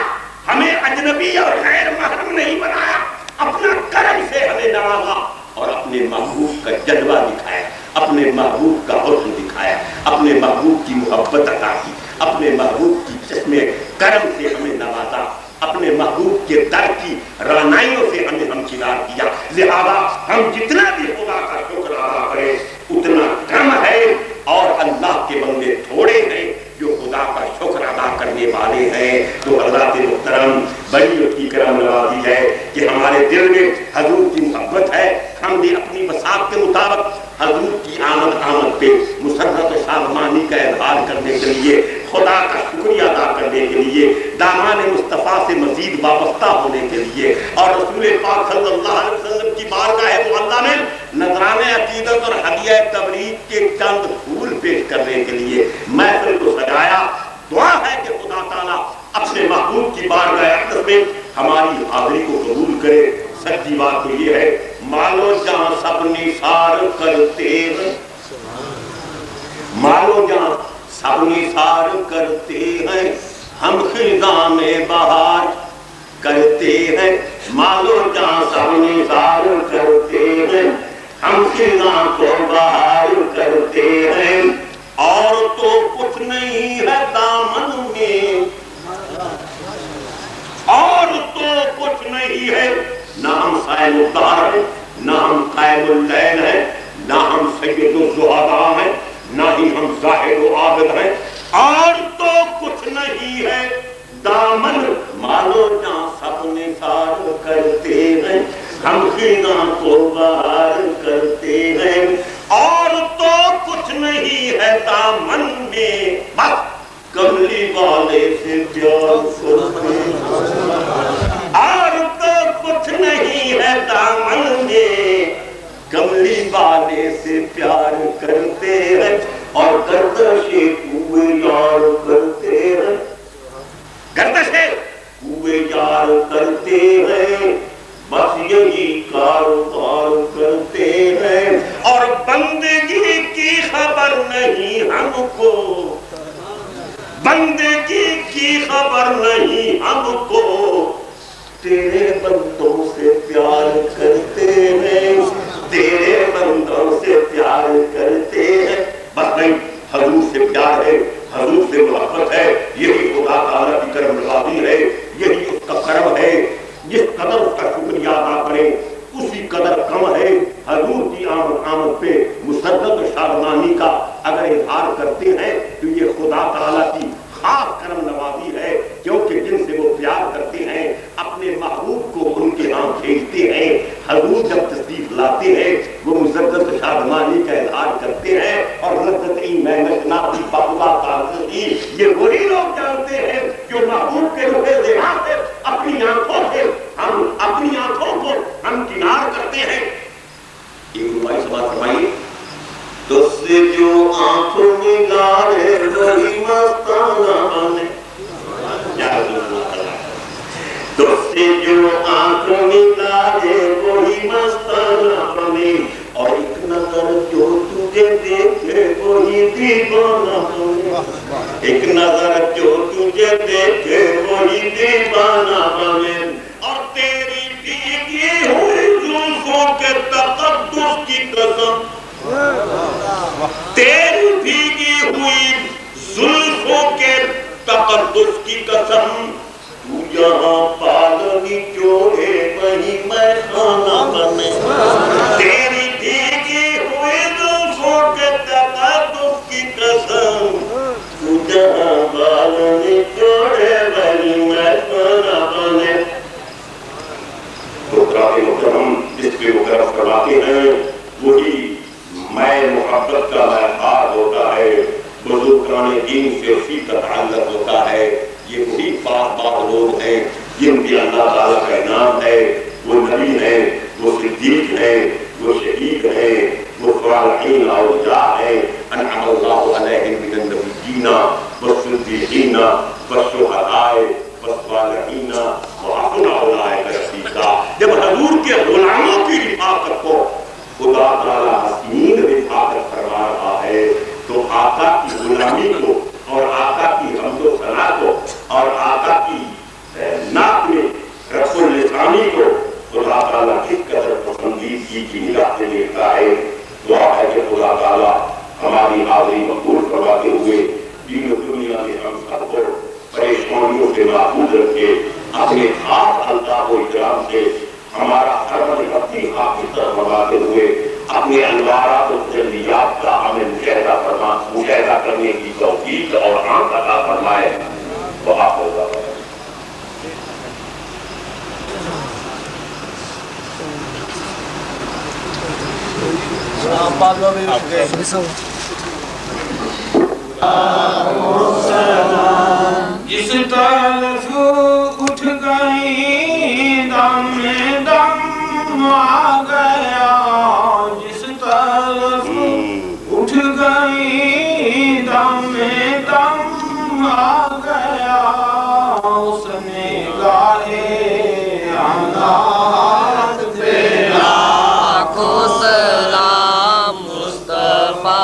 ہمیں اجنبی اور غیر محرم نہیں بنایا. اپنا کرم سے ہمیں نوازا اور اپنے محبوب کا جلوہ دکھایا, اپنے محبوب کا حسن دکھایا, اپنے محبوب کی محبت عطا کی, اپنے محبوب کی چشمے کرم سے ہمیں نوازا, اپنے محبوب کے در کی رعنائیوں سے ہمیں ہمکنار کیا. لہذا ہم جتنا بھی خدا کا شکر ادا کریں اتنا کم ہے, اور اللہ کے بندے تھوڑے ہیں جو خدا کا شکر ادا کرنے والے ہیں. تو حضرات محترم بڑی اس کی کرم نوازی ہے کہ ہمارے دل میں حضور کی محبت ہے. ہم نے اپنی وسعت کے مطابق حضور کی آمد پہ مسرت و شادمانی کا اظہار کرنے کے لیے, خدا کا شکریہ ادا کرنے کے لیے, دامان مصطفیٰ سے مزید وابستہ ہونے کے لیے, اور رسول پاک صلی اللہ علیہ وسلم کی بارگاہ معظمہ میں نذرانۂ عقیدت اور ہدیہ تبریک کے چند پھول پیش کرنے کے لیے محفل کو سجایا. دعا ہے کہ خدا تعالیٰ اپنے محبوب کی بارگاہ اقدس میں ہماری حاضری کو قبول کرے. سچی بات تو یہ ہے, مالو جہاں سب نثار کرتے ہیں, مالو جہاں سب نثار کرتے ہیں, ہم خزاں میں بہار کرتے ہیں. مالو جہاں سب نثار کرتے ہیں, ہم خزاں کو بہار کرتے ہیں. اور تو کچھ نہیں ہے دامن میں, اور تو کچھ نہیں ہے, نہ ہم صاحب الدار ہیں, نہ ہم قائم اللیل ہیں, نہ ہم سید الزہداء ہیں, نہ ہی ہم زاہد و عابد ہیں. اور تو کچھ نہیں ہے دامن, مالو جہاں سب نثار کرتے ہیں, ہم خزاں کو بہار کرتے ہیں. اور تو کچھ نہیں ہے دامن میں, بس کملی والے سے پیار کرتے ہیں. اور تو کچھ نہیں ہے دامن میں, کملی والے سے پیار کرتے ہیں. اور گردش کوئے یار کرتے ہیں, گردش کوئے یار کرتے ہیں, بس یہی کاروبار کرتے ہیں. اور بندگی کی خبر نہیں ہم کو, بندگی کی خبر نہیں ہم کو, تیرے بندوں سے پیار کرتے ہیں, تیرے بندوں سے پیار کرتے ہیں. بس نہیں, حضور سے پیار ہے, حضور سے محبت ہے, یہی خدا تعالیٰ کی کرم نوازی ہے, یہی اس کا کرم ہے. جس قدر اس کا شکریہ ادا کریں اسی قدر کم ہے. حضور کی آمد پہ مسرت و شادمانی کا اگر اظہار کرتے ہیں تو یہ خدا تعالیٰ کی خاص کرم نوازی ہے, کیونکہ جن سے وہ پیار کرتے ہیں اپنے محبوب کو ان کے نام بھیجتے ہیں. حضور جب تشریف لاتے ہیں وہ مسرت و شادمانی کا اظہار کرتے ہیں, اور لذت میں نشنا کی باقا تعلقی, یہ وہی جو محبوب کے روح زیبا سے اپنی آنکھوں کو ہم کنار کرتے ہیں. ایک روایت سماعت فرمائیے. تجھ سے جو آنکھوں نگارے وہی مستانہ بنے. یا رسول اللہ تجھ سے جو آنکھوں نگارے وہی مستانہ بنے اور ایک نظر جو تجھے دیکھے وہی دیوانہ بنے. ایک نظر جو تجھے دیکھے وہی دیوانہ بنے. اور تیری بھیگی ہوئی زلفوں کے تقدس کی قسم, تیری بھیگی ہوئی زلفوں کے تقدس کی قسم, تو جہاں پالنی چوڑے وہی میں خانہ بنے. تیری بھیگی ہوئی زلفوں کے تقدس کی قسم, تو جہاں پالنی چوڑے وہی میں خانہ بنے. حضرات محترم جس پہ وہ غرض کرواتے ہیں وہی میں محبت کا محبار ہوتا ہے, بزرگان دین سے اسی کا تعلق ہوتا ہے. یہ وہی پاک لوگ ہیں جن کی اللہ تعالیٰ کا انعام ہے. وہ نبی ہیں, وہ صدیق ہیں, وہ شہید ہیں, وہ صالحین اولیاء ہیں. انعم اللہ علیہم من النبیین والصدیقین والشہداء والصالحین وحسن اولئک رفیقا. جب حضور کے غلاموں کی رفاقت کو خدا تعالیٰ حسین رفاقت فرما رہا ہے تو آقا کی غلامی کو اور آقا کی حمد و ثنا کو اور آقا کی نعت میں رسول الاسلامی کو خدا تعالیٰ کس قدر پسندیدگی کی نگاہ سے دیکھتا ہے. دعا ہے کہ خدا تعالیٰ ہماری حاضری مقبول کرواتے ہوئے دین و دنیا میں ہم سب کو پریشانیوں سے محفوظ رکھے. اپنے خاص الطاف و اکرام سے ہمارا حرمت اپنی حافظ فرماتے ہوئے اپنے انوارات و تجلیات کا ہمیں مشاہدہ کرنے کی توفیق اور آنکھ عطا فرمائے. دعا ہوگا. جس طرف اٹھ گئی دم میں دم آ گیا, جس طرف اٹھ گئی دم میں دم آ گیا, اس نے گاہے عنایت پہ لاکھوں سلام مصطفیٰ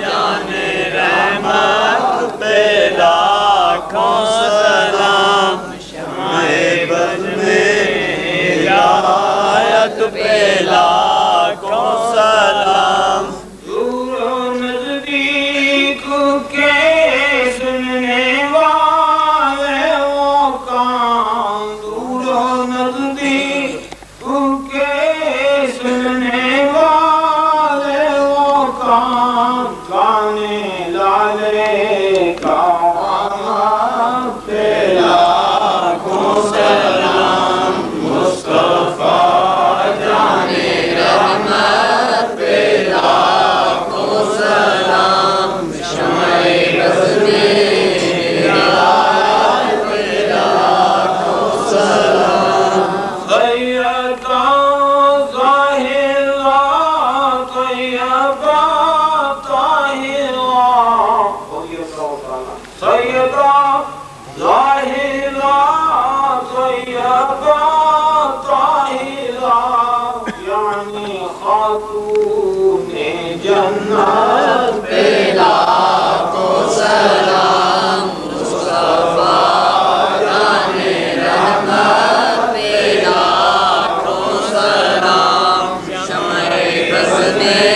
جان رحمت پہ لاکھوں سلام شمع بد میں ہدایت پہ لاکھوں سلام. دور و نزدیک کے سننے والے وہ کان, دور و نزدیک کے سننے والے وہ کان, گانے لالے کا پہ لاکھوں سلام مصطفیٰ جان رحمت پہ لاکھوں سلام شمع بد میں ہدایت پہ لاکھوں سلام. سیدہ ظاہرہ طیبہ طاہرہ, سیدہ ظاہرہ طیبہ طاہرہ, یعنی خاتون جنت پہ لاکھوں سلام مصطفیٰ جان رحمت پہ لاکھوں سلام شمع بد میں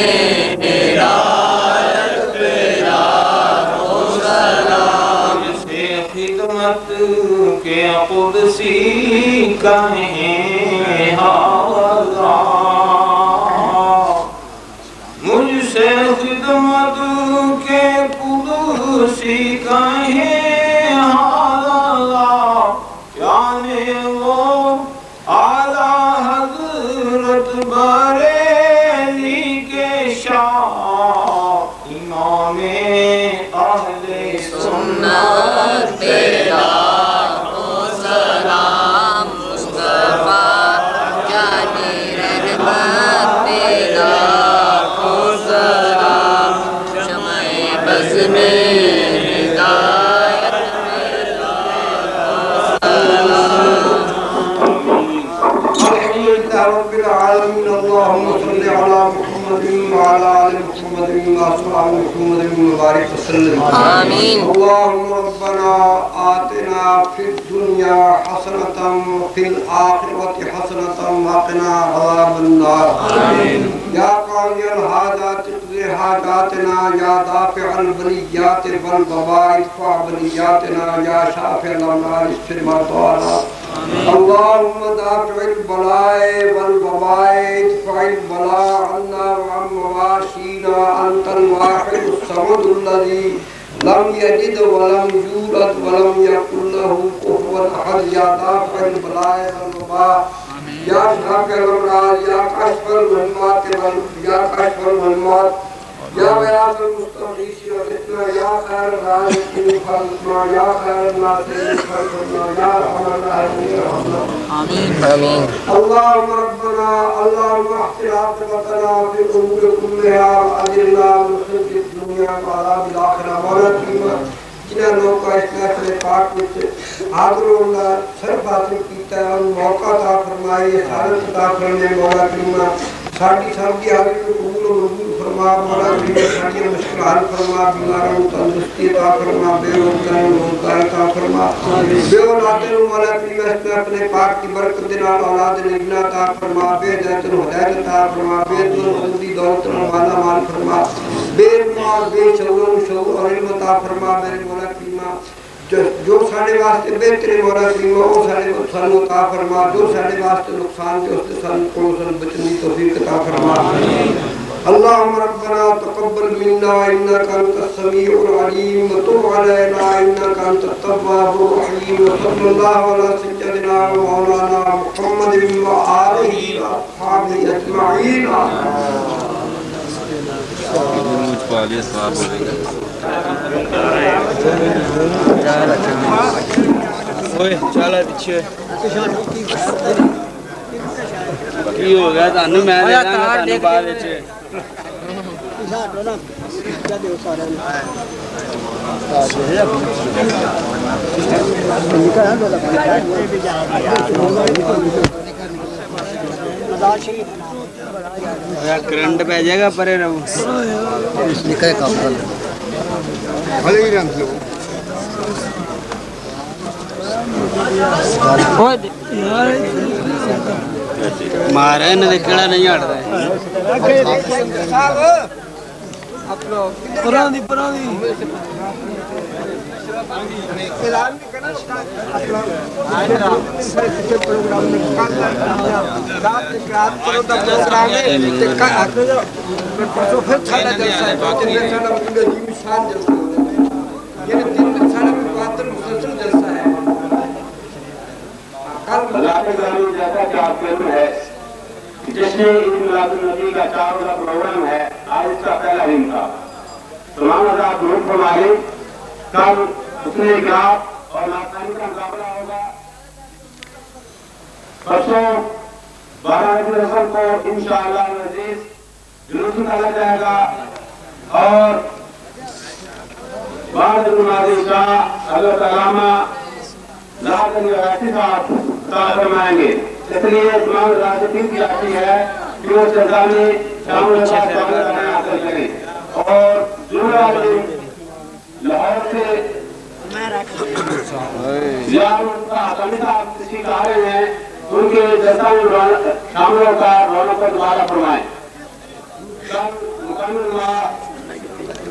ہدایت پہ لاکھوں سلام. سے خدمت کے قدسی کہیں حاضرہ, مجھ سے خدمت کے قدسی کہیں حاضرہ, یعنی وہ اعلیٰ حضرت بریلی کے شاہ امام اہل سنت پہ صل على محمد المبارك وسلم. آمين. اللهم ربنا آتنا في الدنيا حسنة وفي الآخرة حسنة وقنا عذاب النار. آمين. يا قاضي الحاجات اقض حاجاتنا يا دافع البليات والوباء ادفع بلياتنا يا شافع الأمراض اشف مرضانا. اللهم دافع البلاء والوباء ادفع البلاء عنا وعن مواشينا. أنت الواحد الصمد الذي لم يلد ولم يولد ولم يكن له كفوا أحد. يا دافع البلاء والوباء يا شافع الأمراض يا كاشف الهمات يا كاشف الهمات يا غياث المستغيثين اغثنا يا خير الرازقين فارحمنا يا خير الناصرين فارحمنا يا ارحم الراحمين ارحمنا. آمين. اللهم ربنا اللهم احسن عاقبتنا في الامور كلها واجرنا من خزي الدنيا وعذاب الاخره. مولا جنہوں لوگوں کا اس محفل پاک میں حاضر ہونا صرف حاصل کیتا ہے اور موقع عطا فرمائے سعادت عطا فرمائے. مولا کریم ساری سب کی حاضری کو قبول و منظور فرما. مولا کریم ساری مشکل حل فرما. بیماروں کو تندرستی عطا فرما. بے روزگاروں کو روزگار عطا فرما. بے اولادوں کو مولا کریم اس محفل پاک کی برکت دے نال اولاد نگنا عطا فرما. بے ہدایت ہدایت عطا فرما. بے خودی دولت مالا مال فرما. بے مال بے شعور شعور اور علم عطا فرما. میرے مولا کریم جو سارے واسطے بہتر مولا کریم وہ سانو عطا فرما. جو سارے واسطے نقصان کے اس سے سان کو سن بچنے توفیق عطا فرما. اللهم ربنا تقبل منا انك انت السميع العليم وتب علينا انك انت التواب الرحيم. وصلى الله على سيدنا ومولانا محمد وآله واصحابه اجمعين. چل پیچھے کی ہو گیا تانوں میں دے داں گا تانوں بعد وچ کرنٹ پہ جائے گا پرے رہو نکلے کام کر بھلے ہی رنگ لو مارے نہ کڑا نہیں ہٹدا پرانی پرانی اعلان بھی کرنا پروگرام میں رات کرو تو پروگرام ہے پھر چھاڑا جلسہ ہے دو تین سال میں عظیم شان جلسہ ہے. یہ تین سال میں مقدر مسلسل جلسہ ہے. اللہ کے ضرور جیسا کہ آپ کے ہے جس میں عید میلاد النبی کا 4 روزہ پروگرام ہے. آج اس کا پہلا دن تھا. تمام حضرات نوٹ فرمائیں کل حسن اقرار اور ناکامی کا مقابلہ ہوگا. پرسوں 12 ربیع الاول کو انشاءاللہ العزیز جلوس نکالا جائے گا اور بعد نماز عشاء حضرت علامہ لاہور یونیورسٹی صاحب خطاب فرمائیں گے. اس لیے تمام حضرات کی جاتی ہے کہ وہ سرزامی شامل حاصل کریں. اور جمعرات لاہور سے کسی آ رہے ہیں ان کے جلسہ میں شامل ہو کر رونق کو دوبارہ فرمائیں. مکمل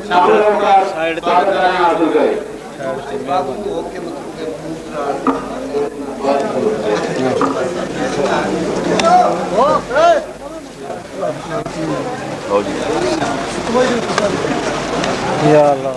شامل ہو کر حاصل کریں. یا اللہ